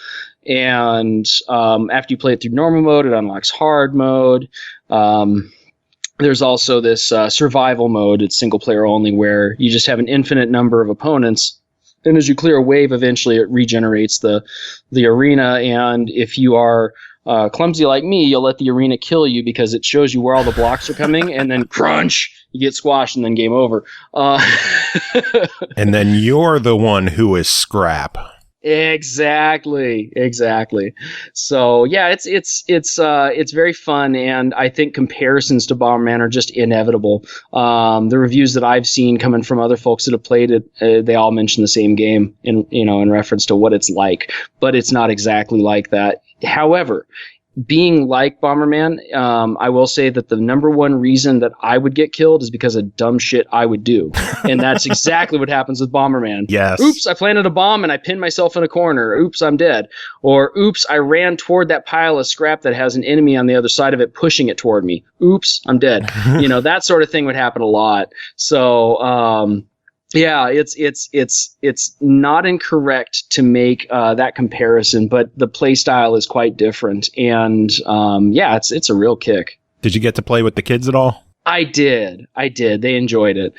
And after you play it through normal mode, it unlocks hard mode. There's also this survival mode. It's single player only, where you just have an infinite number of opponents. And as you clear a wave, eventually it regenerates the arena. And if you are clumsy like me, you'll let the arena kill you, because it shows you where all the blocks are coming, and then crunch, you get squashed, and then game over. And then you're the one who is scrap. Exactly. So yeah, it's very fun, and I think comparisons to Bomberman are just inevitable. The reviews that I've seen coming from other folks that have played it, they all mention the same game in reference to what it's like, but it's not exactly like that. However, being like Bomberman, I will say that the number one reason that I would get killed is because of dumb shit I would do. And that's exactly what happens with Bomberman. Yes. Oops, I planted a bomb and I pinned myself in a corner. Oops, I'm dead. Or oops, I ran toward that pile of scrap that has an enemy on the other side of it pushing it toward me. Oops, I'm dead. That sort of thing would happen a lot. So, yeah, it's not incorrect to make that comparison, but the play style is quite different, and yeah, it's a real kick. Did you get to play with the kids at all? I did. They enjoyed it.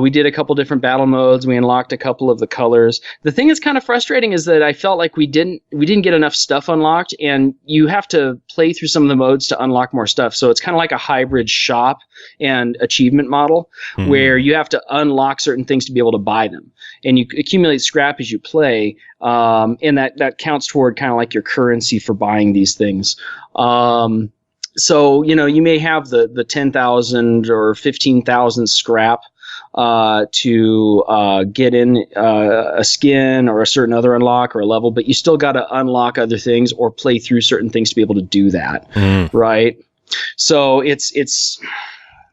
We did a couple different battle modes. We unlocked a couple of the colors. The thing that's kind of frustrating is that I felt like we didn't get enough stuff unlocked, and you have to play through some of the modes to unlock more stuff. So it's kind of like a hybrid shop and achievement model where you have to unlock certain things to be able to buy them, and you accumulate scrap as you play, and that counts toward kind of like your currency for buying these things. So, you may have the 10,000 or 15,000 scrap to get in a skin or a certain other unlock or a level, but you still got to unlock other things or play through certain things to be able to do that, right? So it's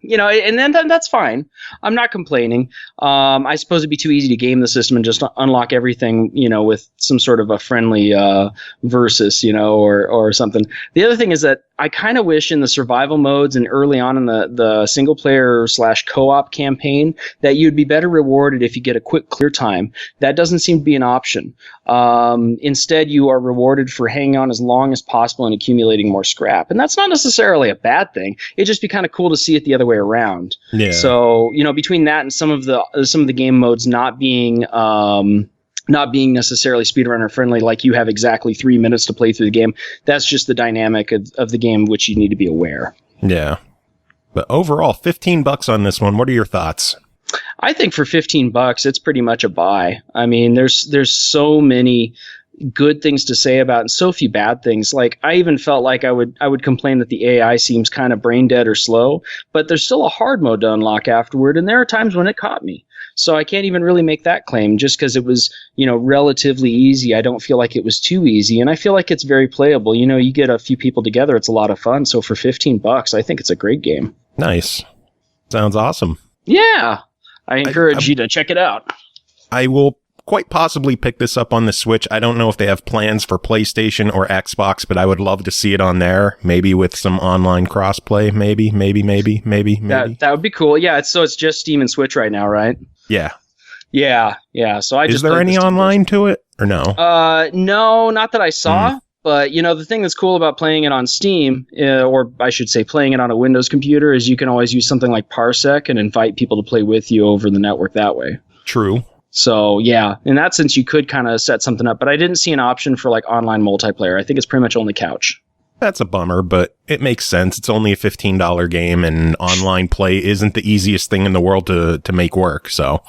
and then that's fine. I'm not complaining. I suppose it'd be too easy to game the system and just unlock everything, with some sort of a friendly versus, or something. The other thing is that I kind of wish in the survival modes and early on in the single player / co-op campaign that you'd be better rewarded if you get a quick clear time. That doesn't seem to be an option. Instead, you are rewarded for hanging on as long as possible and accumulating more scrap. And that's not necessarily a bad thing. It'd just be kind of cool to see it the other way around. Yeah. So, between that and some of the game modes not being necessarily speedrunner friendly, like you have exactly 3 minutes to play through the game, that's just the dynamic of the game, which you need to be aware. Yeah. But overall, $15 on this one. What are your thoughts? I think for $15, it's pretty much a buy. I mean, there's so many good things to say about and so few bad things. Like, I even felt like I would complain that the AI seems kind of brain dead or slow, but there's still a hard mode to unlock afterward, and there are times when it caught me. So I can't even really make that claim. Just because it was, relatively easy, I don't feel like it was too easy, and I feel like it's very playable. You get a few people together, it's a lot of fun. So for $15, I think it's a great game. Nice. Sounds awesome. Yeah. I encourage you to check it out. I will quite possibly pick this up on the Switch. I don't know if they have plans for PlayStation or Xbox, but I would love to see it on there. Maybe with some online crossplay. Maybe. That would be cool. Yeah. It's just Steam and Switch right now, right? Yeah. Yeah. So Is there any online to it or no? No, not that I saw. But, the thing that's cool about playing it on Steam, or I should say playing it on a Windows computer, is you can always use something like Parsec and invite people to play with you over the network that way. True. So, yeah, in that sense, you could kind of set something up. But I didn't see an option for, online multiplayer. I think it's pretty much only couch. That's a bummer, but it makes sense. It's only a $15 game, and online play isn't the easiest thing in the world to make work, so...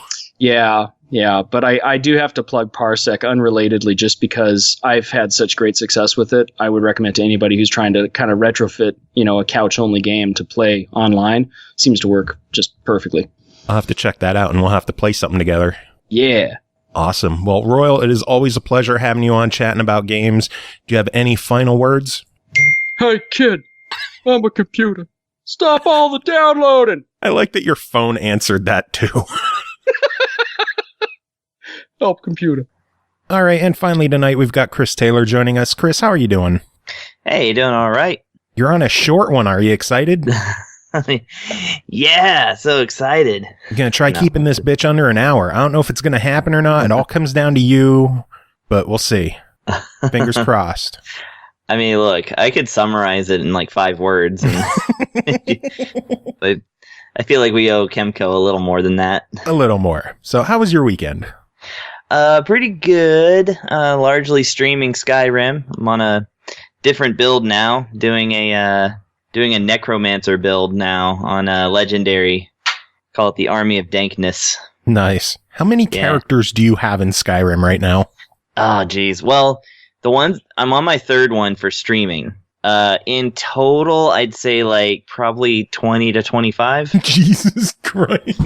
Yeah, but I do have to plug Parsec unrelatedly just because I've had such great success with it. I would recommend to anybody who's trying to kind of retrofit, a couch-only game to play online. Seems to work just perfectly. I'll have to check that out, and we'll have to play something together. Yeah. Awesome. Well, Royal, it is always a pleasure having you on chatting about games. Do you have any final words? Hey, kid, I'm a computer. Stop all the downloading. I like that your phone answered that, too. Help, computer. All right, and finally tonight we've got Chris Taylor joining us. Chris, how are you doing? Hey, doing all right. You're on a short one. Are you excited? Yeah, so excited. You're going to try keeping this bitch under an hour. I don't know if it's going to happen or not. It all comes down to you, but we'll see. Fingers crossed. I mean, look, I could summarize it in 5 words. But I feel like we owe KEMCO a little more than that. A little more. So how was your weekend? Pretty good. Largely streaming Skyrim. I'm on a different build now, doing a necromancer build now on a legendary. Call it the Army of Dankness. Nice. How many characters do you have in Skyrim right now? Oh, geez. Well, I'm on my 3rd one for streaming. In total, I'd say probably 20 to 25. Jesus Christ.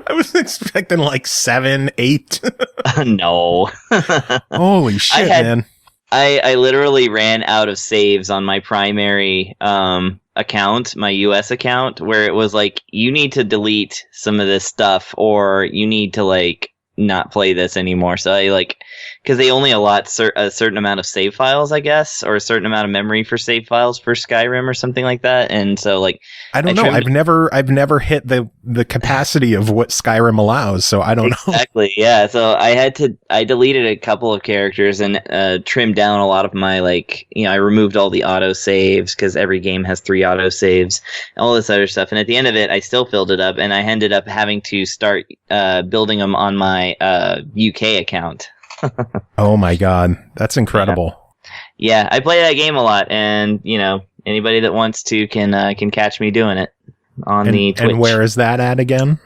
I was expecting 7, 8. No. Holy shit, man. I literally ran out of saves on my primary account, my US account, where it was you need to delete some of this stuff, or you need to not play this anymore. So I because they only allot a certain amount of save files, I guess, or a certain amount of memory for save files for Skyrim or something like that. And so I don't know. I've never hit the capacity of what Skyrim allows, so I don't know. Exactly. Yeah. So I deleted a couple of characters and trimmed down a lot of my I removed all the auto saves because every game has 3 auto saves, all this other stuff. And at the end of it, I still filled it up, and I ended up having to start building them on my UK account. Oh my god, that's incredible. Yeah, I play that game a lot, and anybody that wants to can catch me doing it on the Twitch. And where is that at again?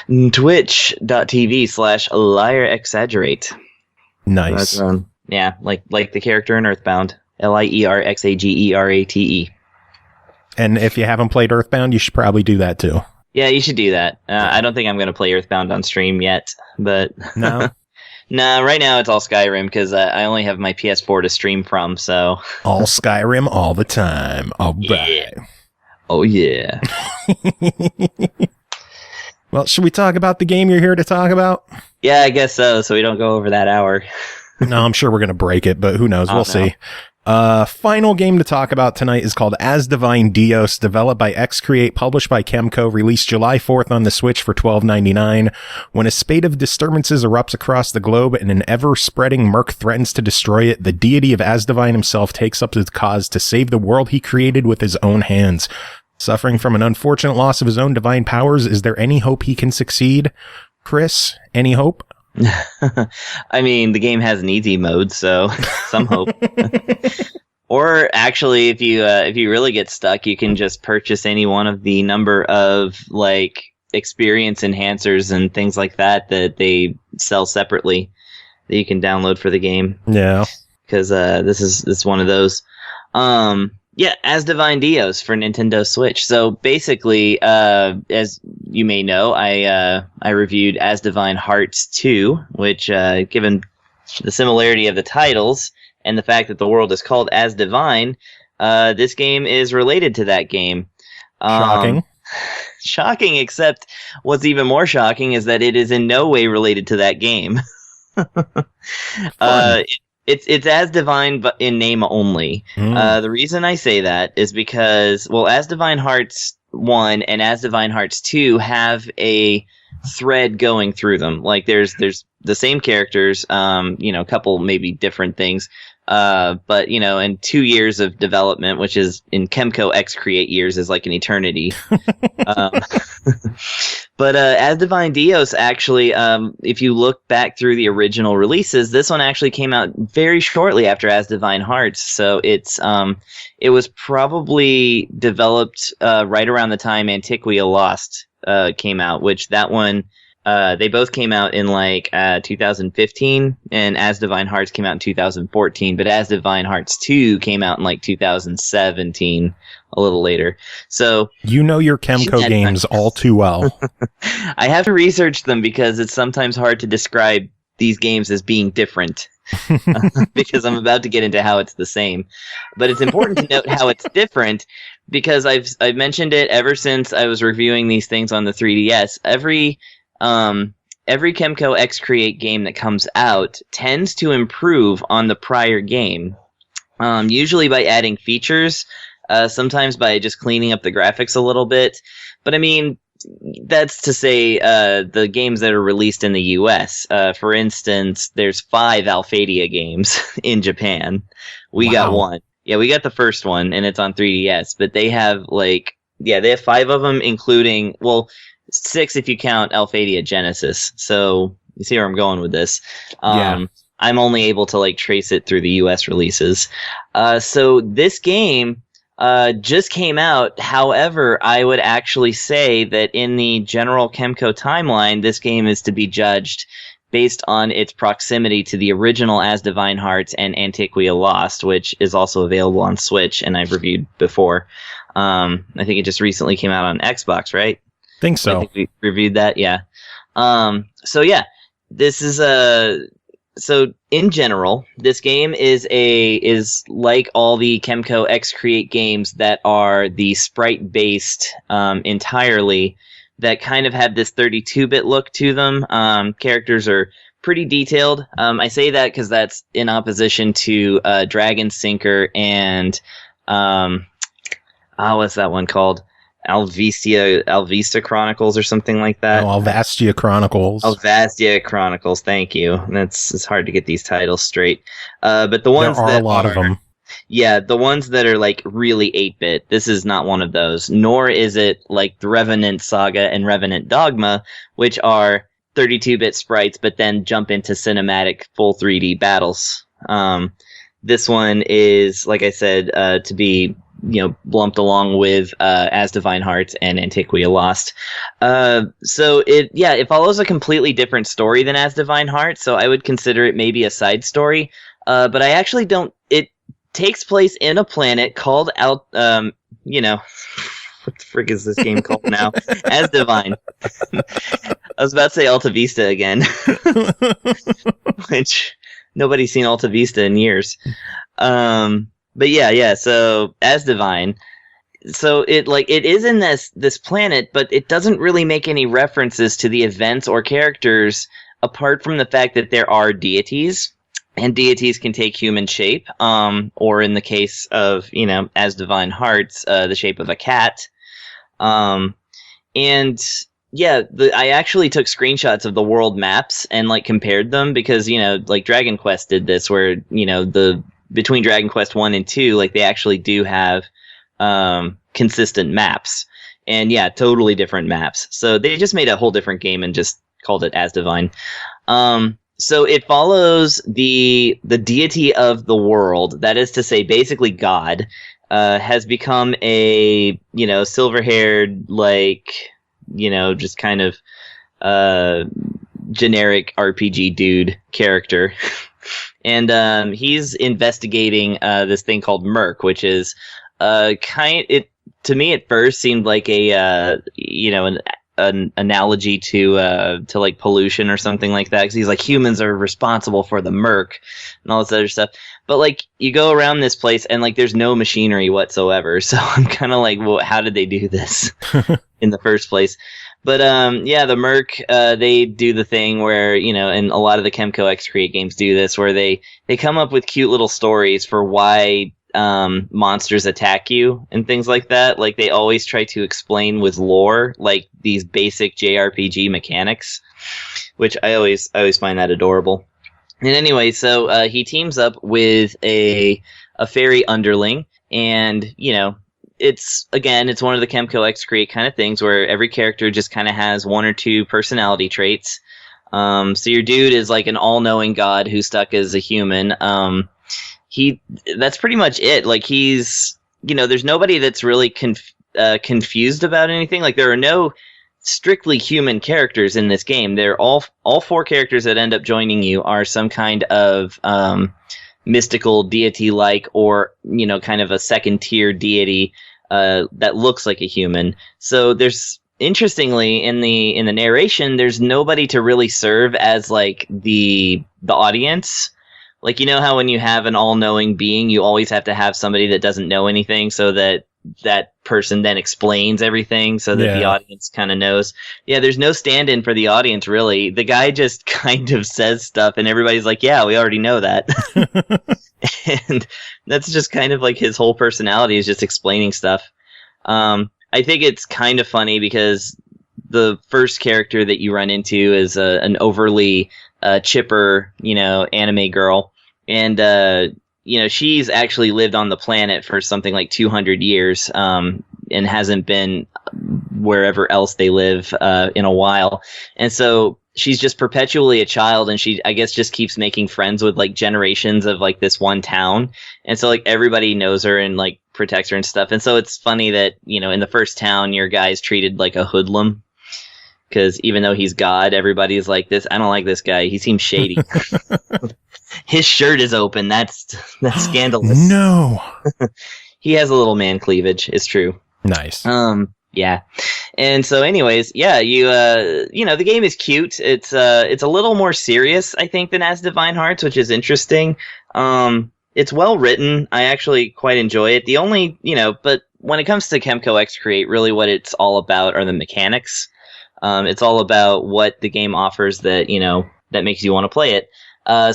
Twitch.tv/LiarExaggerate. Nice. Yeah, like the character in EarthBound. LIERXAGERATE. And if you haven't played EarthBound, you should probably do that too. Yeah, you should do that. I don't think I'm going to play EarthBound on stream yet, but no. No, right now it's all Skyrim because I only have my PS4 to stream from, so... All Skyrim all the time. All right. Yeah. Oh, yeah. Well, should we talk about the game you're here to talk about? Yeah, I guess so we don't go over that hour. No, I'm sure we're going to break it, but who knows? We'll see. Final game to talk about tonight is called Asdivine Dios, developed by EXE-Create, published by KEMCO, released July 4th on the Switch for $12.99. When a spate of disturbances erupts across the globe and an ever-spreading murk threatens to destroy it, the deity of Asdivine himself takes up the cause to save the world he created with his own hands. Suffering from an unfortunate loss of his own divine powers, is there any hope he can succeed? Chris, any hope? I mean, the game has an easy mode, so some hope. Or actually, if you really get stuck, you can just purchase any one of the number of experience enhancers and things like that they sell separately that you can download for the game. Yeah, because this is one of those. Yeah, Asdivine Dios for Nintendo Switch. So basically, as you may know, I reviewed Asdivine Hearts 2, which, given the similarity of the titles and the fact that the world is called Asdivine, this game is related to that game. Shocking. Shocking, except what's even more shocking is that it is in no way related to that game. It's Asdivine, but in name only. The reason I say that is because, Asdivine Hearts 1 and Asdivine Hearts 2 have a thread going through them. There's the same characters, a couple maybe different things, but in 2 years of development, which is in KEMCO EXE-Create years is like an eternity. But Asdivine Dios actually, if you look back through the original releases, this one actually came out very shortly after Asdivine Hearts. So it was probably developed right around the time Antiquia Lost came out, which that one they both came out in 2015, and Asdivine Hearts came out in 2014, but Asdivine Hearts 2 came out in 2017, a little later. So you know your KEMCO games all too well. I have to research them because it's sometimes hard to describe these games as being different. Because I'm about to get into how it's the same. But it's important to note how it's different because I've mentioned it ever since I was reviewing these things on the 3DS. Every KEMCO EXE-Create game that comes out tends to improve on the prior game, usually by adding features, sometimes by just cleaning up the graphics a little bit. But I mean, that's to say the games that are released in the US. For instance, there's 5 Alphadia games in Japan. We got one. Yeah, we got the first one, and it's on 3DS. But they have they have 5 of them, including 6 if you count Alphadia Genesis. So you see where I'm going with this. I'm only able to trace it through the US releases. So this game just came out. However, I would actually say that in the general KEMCO timeline, this game is to be judged based on its proximity to the original Asdivine Hearts and Antiquia Lost, which is also available on Switch, and I've reviewed before. I think it just recently came out on Xbox, right? Think so. I think we reviewed that, yeah. So yeah, this is so in general, this game is like all the KEMCO EXE-Create games that are the sprite based entirely, that kind of have this 32-bit look to them. Characters are pretty detailed. I say that because that's in opposition to Dragon Sinker and what's that one called? Alvista Chronicles or something like that. Oh, Alvastia Chronicles. Alvastia Chronicles, thank you. It's hard to get these titles straight. But the ones there are a lot of them. Yeah, the ones that are like really 8-bit, this is not one of those. Nor is it like the Revenant Saga and Revenant Dogma, which are 32-bit sprites, but then jump into cinematic full 3D battles. This one is, like I said, to be lumped along with Asdivine Hearts and Antiquia Lost. So it follows a completely different story than Asdivine Hearts, so I would consider it maybe a side story. But I actually don't. It takes place in a planet called what the frick is this game called now? Asdivine. I was about to say Alta Vista again, which nobody's seen Alta Vista in years. But yeah, so Asdivine. So it is in this planet, but it doesn't really make any references to the events or characters apart from the fact that there are deities, and deities can take human shape, or in the case of, Asdivine Hearts, the shape of a cat. And yeah, I actually took screenshots of the world maps and compared them because, Dragon Quest did this where, between Dragon Quest 1 and 2, they actually do have consistent maps. And yeah, totally different maps. So they just made a whole different game and just called it Asdivine. So it follows the deity of the world, that is to say, basically God, has become a, silver-haired, just kind of generic RPG dude character. And he's investigating this thing called Merc, which is to me at first seemed like an analogy to pollution or something like that, because he's like, humans are responsible for the Merc and all this other stuff. But you go around this place and there's no machinery whatsoever. So I'm kind of like, well, how did they do this in the first place? But the Merc, they do the thing where, and a lot of the KEMCO EXE-Create games do this, where they come up with cute little stories for why monsters attack you and things like that. They always try to explain with lore, these basic JRPG mechanics, which I always find that adorable. And anyway, so he teams up with a fairy underling, and it's one of the KEMCO EXE-Create kind of things where every character just kind of has one or two personality traits. So your dude is an all-knowing god who's stuck as a human. That's pretty much it. He's, there's nobody that's really confused about anything. There are no strictly human characters in this game. They're all four characters that end up joining you are some kind of mystical deity-like, or kind of a second-tier deity that looks like a human. So there's, interestingly, in the narration, there's nobody to really serve as the audience. How when you have an all-knowing being, you always have to have somebody that doesn't know anything, so that person then explains everything so that the audience kind of knows. Yeah, there's no stand-in for the audience, really. The guy just kind of says stuff, and everybody's like, yeah, we already know that. And that's just kind of his whole personality, is just explaining stuff. I think it's kind of funny because the first character that you run into is an overly chipper, anime girl. And, she's actually lived on the planet for something like 200 years, and hasn't been wherever else they live in a while. And so she's just perpetually a child, and she, I guess, just keeps making friends with generations of this one town. And so everybody knows her and protects her and stuff. And so it's funny that, in the first town, your guy's treated like a hoodlum. Because even though he's God, everybody's like, this. I don't like this guy. He seems shady. His shirt is open. That's scandalous. No. He has a little man cleavage. It's true. Nice. Yeah. And so, anyways, yeah, the game is cute. It's a little more serious, I think, than Asdivine Hearts, which is interesting. It's well written. I actually quite enjoy it. The only, but when it comes to KEMCO EXE-Create, really what it's all about are the mechanics. It's all about what the game offers that, that makes you want to play it.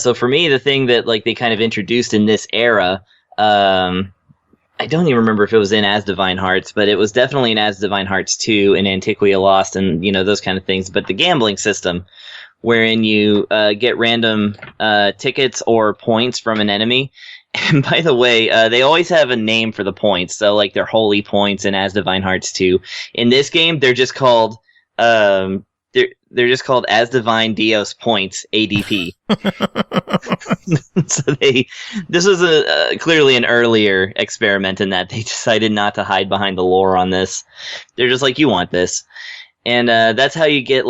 So for me, the thing that like they kind of introduced in this era, I don't even remember if it was in Asdivine Hearts, but it was definitely in Asdivine Hearts 2 and Antiquia Lost and, those kind of things. But the gambling system, wherein you get random tickets or points from an enemy. And by the way, they always have a name for the points. So like they're holy points in Asdivine Hearts 2. In this game, they're just called they're just called Asdivine Dios points, ADP. So this was clearly an earlier experiment in that they decided not to hide behind the lore on this. They're just like, you want this. And that's how you get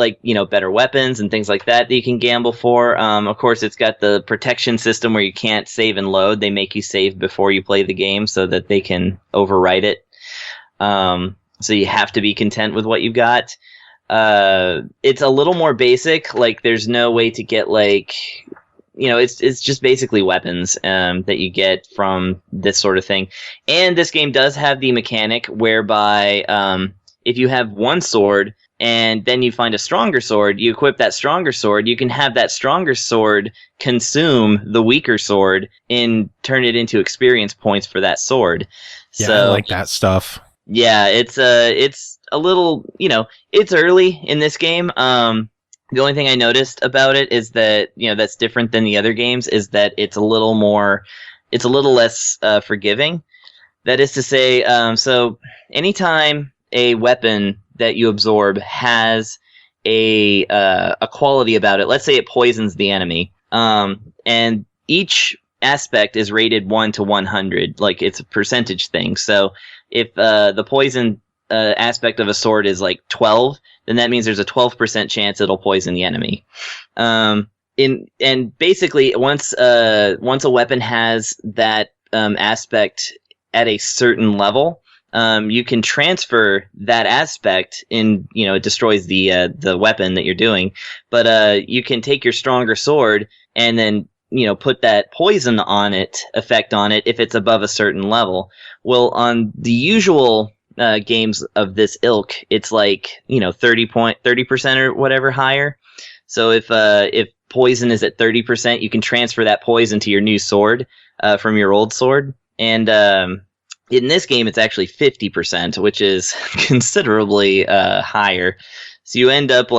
better weapons and things like that you can gamble for. Of course, it's got the protection system where you can't save and load. They make you save before you play the game so that they can overwrite it. So you have to be content with what you've got. It's a little more basic. Like there's no way to get it's just basically weapons that you get from this sort of thing. And this game does have the mechanic whereby if you have one sword and then you find a stronger sword, you equip that stronger sword, you can have that stronger sword consume the weaker sword and turn it into experience points for that sword. Yeah, so, I like that stuff. Yeah, it's a little, it's early in this game. The only thing I noticed about it is that, that's different than the other games is that it's a little less forgiving. That is to say, so anytime a weapon that you absorb has a quality about it, let's say it poisons the enemy, and each aspect is rated 1 to 100, like it's a percentage thing. So if the poison aspect of a sword is like 12, then that means there's a 12% chance it'll poison the enemy. And basically, once a weapon has that aspect at a certain level, you can transfer that aspect in, it destroys the weapon that you're doing, but you can take your stronger sword and then put that poison effect on it if it's above a certain level. Well, on the usual games of this ilk, it's like 30% or whatever higher. So if poison is at 30%, you can transfer that poison to your new sword from your old sword. And in this game, it's actually 50%, which is considerably higher. So you end up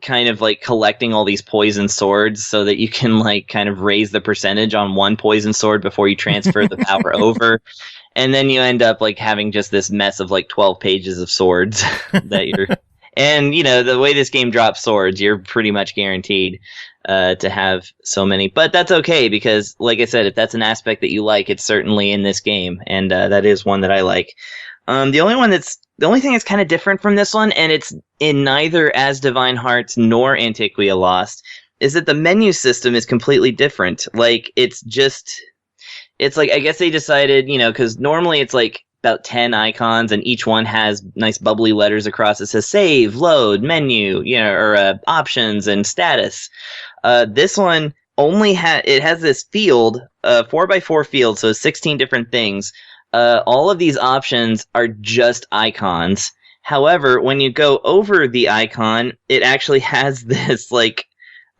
kind of collecting all these poison swords so that you can kind of raise the percentage on one poison sword before you transfer the power over. And then you end up having just this mess of 12 pages of swords that you're, and the way this game drops swords, you're pretty much guaranteed to have so many, but that's okay because like I said, if that's an aspect that you like, it's certainly in this game. And that is one that I like. The only thing that's kind of different from this one, and it's in neither Asdivine Hearts nor Antiquia Lost, is that the menu system is completely different. It's I guess they decided, because normally it's about 10 icons and each one has nice bubbly letters across. It says save, load, menu, or options and status. This one only has this field, 4x4 field, so 16 different things. All of these options are just icons. However, when you go over the icon, it actually has this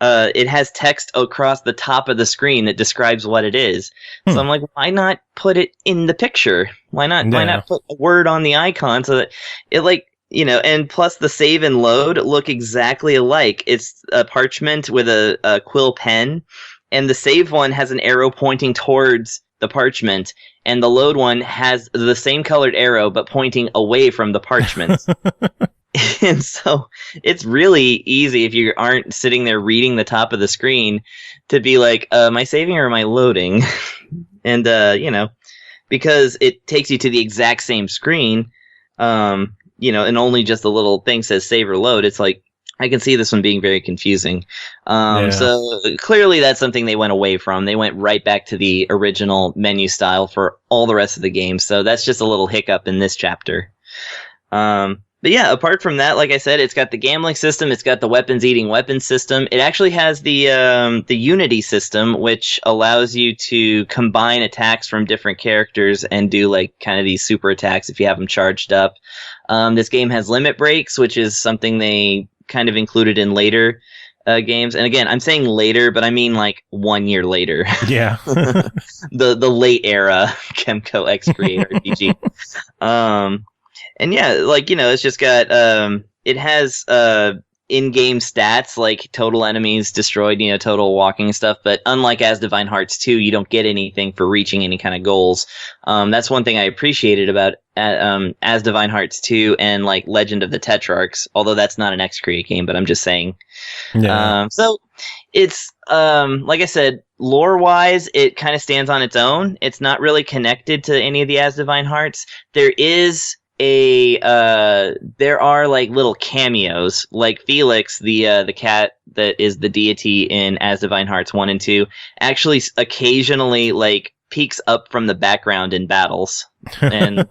it has text across the top of the screen that describes what it is. So I'm like, why not put it in the picture? Why not put a word on the icon so that it and plus the save and load look exactly alike. It's a parchment with a quill pen, and the save one has an arrow pointing towards the parchment, and the load one has the same colored arrow but pointing away from the parchment. And so it's really easy if you aren't sitting there reading the top of the screen to be like, am I saving or am I loading? And, because it takes you to the exact same screen, and only just a little thing says save or load. It's I can see this one being very confusing. So clearly that's something they went away from. They went right back to the original menu style for all the rest of the game. So that's just a little hiccup in this chapter. But yeah, apart from that, like I said, it's got the gambling system, it's got the weapons-eating weapons system. It actually has the unity system, which allows you to combine attacks from different characters and do like kind of these super attacks if you have them charged up. This game has limit breaks, which is something they kind of included in later games. And again, I'm saying later, but I mean like 1 year later. Yeah. the late era KEMCO EXE-Create RPG. And yeah, like, it's just got, it has in-game stats, like total enemies destroyed, total walking stuff. But unlike Asdivine Hearts 2, you don't get anything for reaching any kind of goals. That's one thing I appreciated about Asdivine Hearts 2 and like Legend of the Tetrarchs, although that's not an EXE-Create game, but I'm just saying. Yeah. So it's, like I said, lore-wise, it kind of stands on its own. It's not really connected to any of the Asdivine Hearts. There are like little cameos, like Felix, the cat that is the deity in Asdivine Hearts 1 and 2, actually occasionally like peeks up from the background in battles, and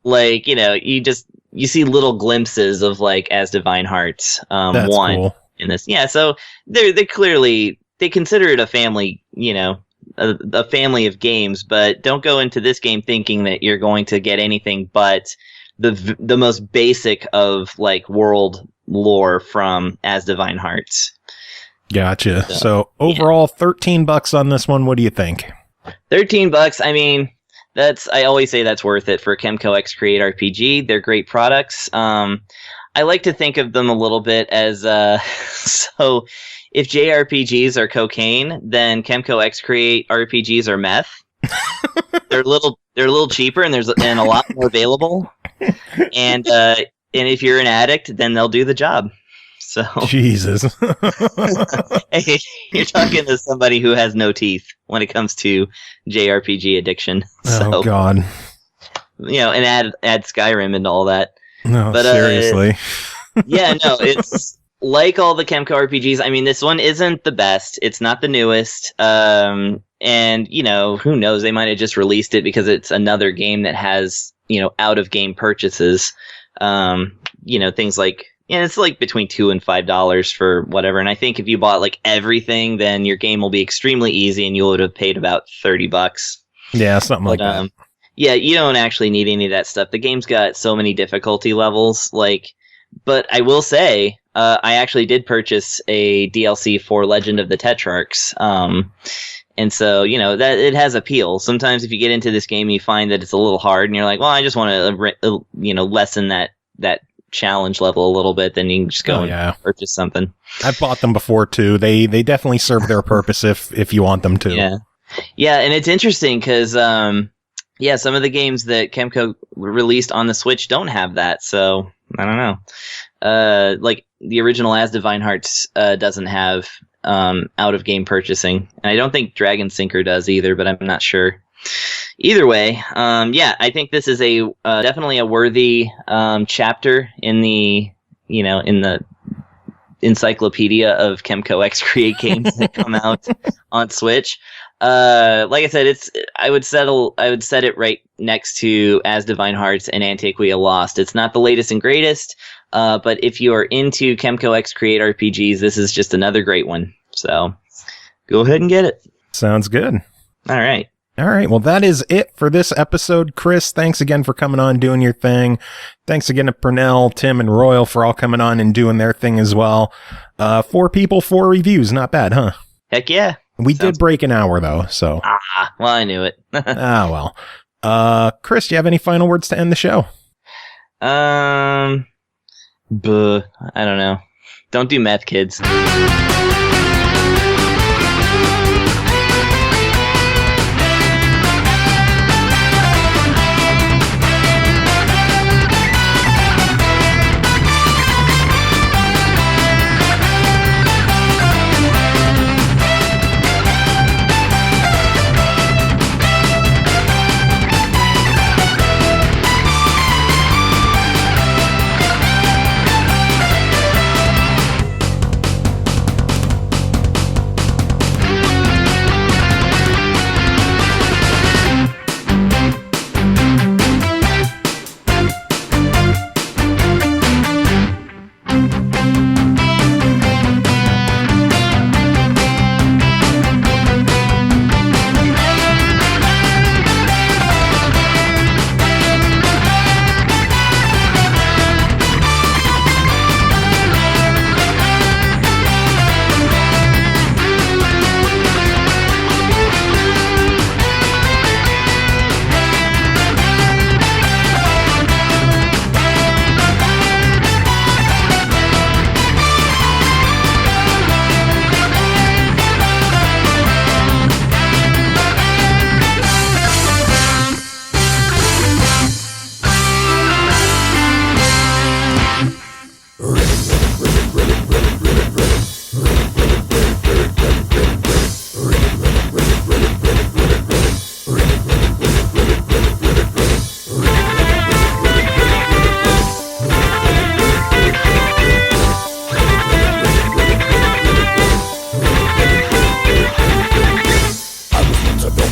like you see little glimpses of like Asdivine Hearts 1 cool. in this. Yeah, so they clearly they consider it a family, a family of games, but don't go into this game thinking that you're going to get anything but the most basic of like world lore from Asdivine Hearts. Gotcha. So overall, $13 on this one. What do you think? $13. I mean, I always say that's worth it for KEMCO EXE-Create RPG. They're great products. I like to think of them a little bit as so. If JRPGs are cocaine, then KEMCO EXE-Create RPGs are meth. They're a little cheaper, and there's a lot more available. And if you're an addict, then they'll do the job. So Jesus. Hey, you're talking to somebody who has no teeth when it comes to JRPG addiction. Oh God. And add Skyrim and all that. No, but seriously. Yeah, no, it's like all the KEMCO RPGs. I mean, this one isn't the best. It's not the newest. And who knows? They might have just released it because it's another game that has out of game purchases. Things like, it's like between $2 and $5 for whatever. And I think if you bought like everything, then your game will be extremely easy and you would have paid about $30. Yeah, something like that. Yeah, you don't actually need any of that stuff. The game's got so many difficulty levels, but I will say, I actually did purchase a DLC for Legend of the Tetrarchs. And so, that it has appeal. Sometimes if you get into this game, you find that it's a little hard and you're like, well, I just want to, lessen that challenge level a little bit. Then you can just go and purchase something. I've bought them before too. They definitely serve their purpose if you want them to. Yeah. Yeah. And it's interesting because, some of the games that KEMCO released on the Switch don't have that. So I don't know. Like the original Asdivine Hearts, doesn't have, out of game purchasing, and I don't think Dragon Sinker does either, but I'm not sure. Either way, I think this is a definitely a worthy chapter in the in the encyclopedia of KEMCO EXE-Create games that come out on Switch. Like I said, I would set it right next to Asdivine Hearts and Antiquia Lost. It's not the latest and greatest, but if you are into KEMCO EXE-Create RPGs, this is just another great one. So go ahead and get it. Sounds good. All right. Well, that is it for this episode. Chris, thanks again for coming on, doing your thing. Thanks again to Pernell, Tim, and Royal for all coming on and doing their thing as well. 4 people, 4 reviews. Not bad, huh? Heck yeah. We did break an hour, though, so. Well, I knew it. Well. Chris, do you have any final words to end the show? I don't know. Don't do meth, kids.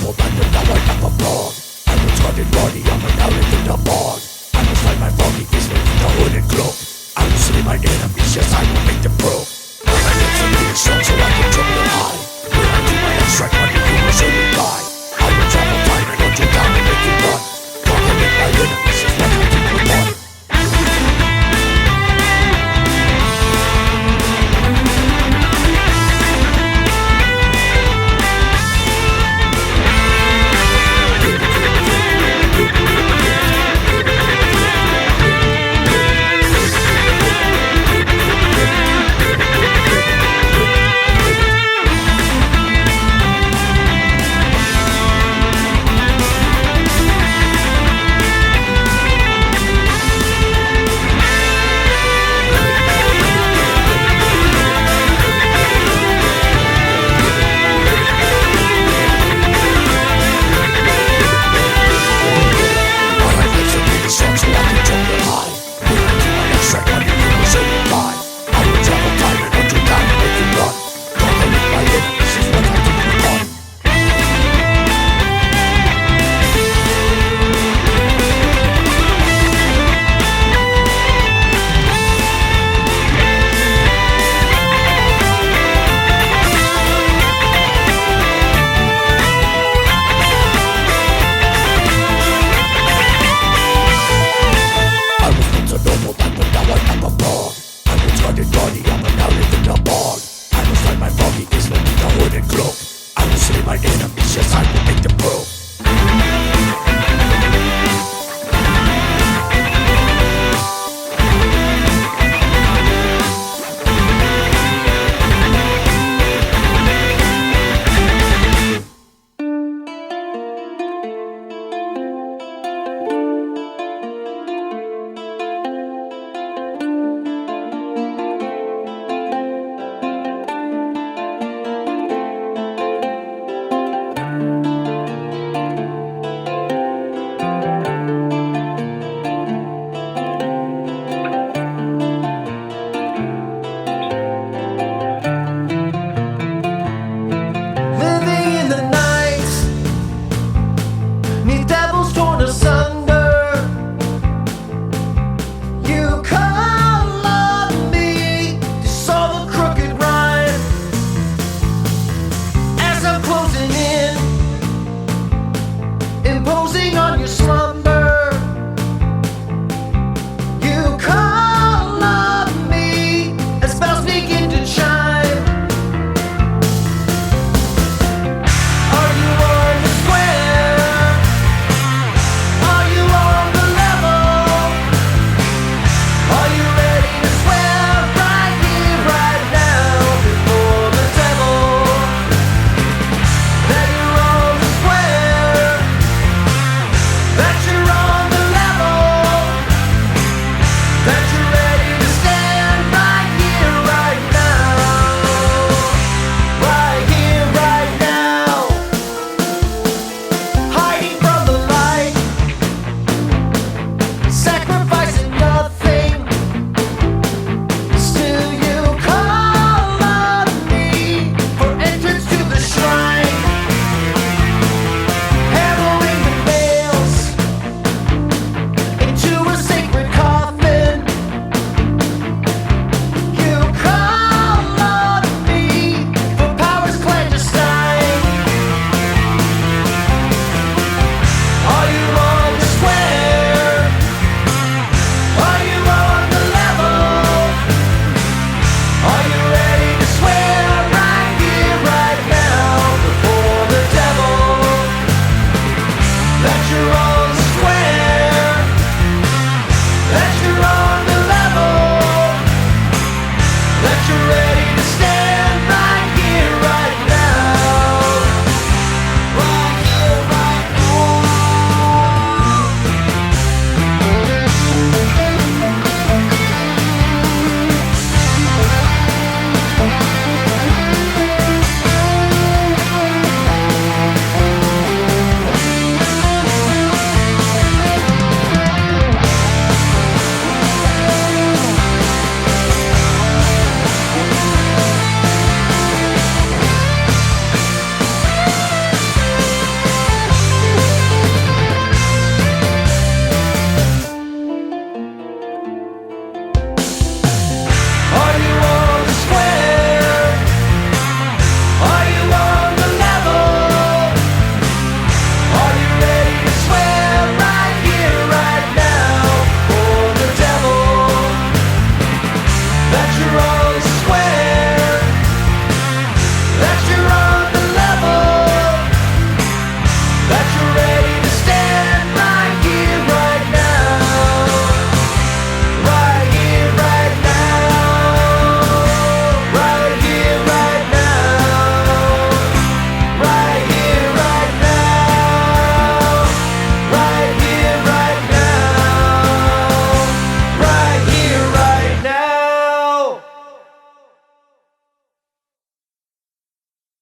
more than the power of a frog. I was hunting money, I'm an outlet in the bog. I was like my body is with the hood and cloak. I will slay my enemies, yes I will make them broke. I get some really strong so I can trouble them high. When I do my abstract money, you will surely die.